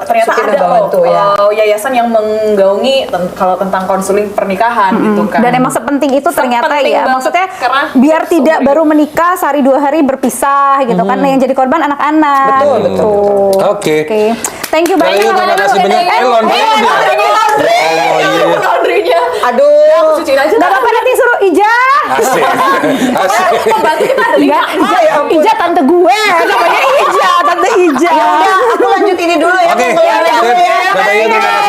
ternyata Sukinah ada Bawantu, loh ya. yayasan yang menggaungi kalau tentang konseling pernikahan gitu kan. Dan emang sepenting itu ternyata Sepenting ya. banget, Maksudnya karena biar tidak seumur baru menikah sehari 2 hari berpisah gitu kan. Yang jadi korban anak-anak. Betul, gitu. betul. Oke. Oke. Thank you banyak. Bayu, terima kasih banyak. Laundry dia. Oh iya. laundry-nya. Aduh. Cuciin aja. Gak apa-apa nanti suruh Ija. Asik. Asik. Pembantu kita ada 5. Enggak, Ija tante gue. Namanya Ija, tante Ija. Ya udah, aku lanjut ini dulu ya. Oke. Mau ngeliat dulu ya. Dadah, Yu, terima kasih.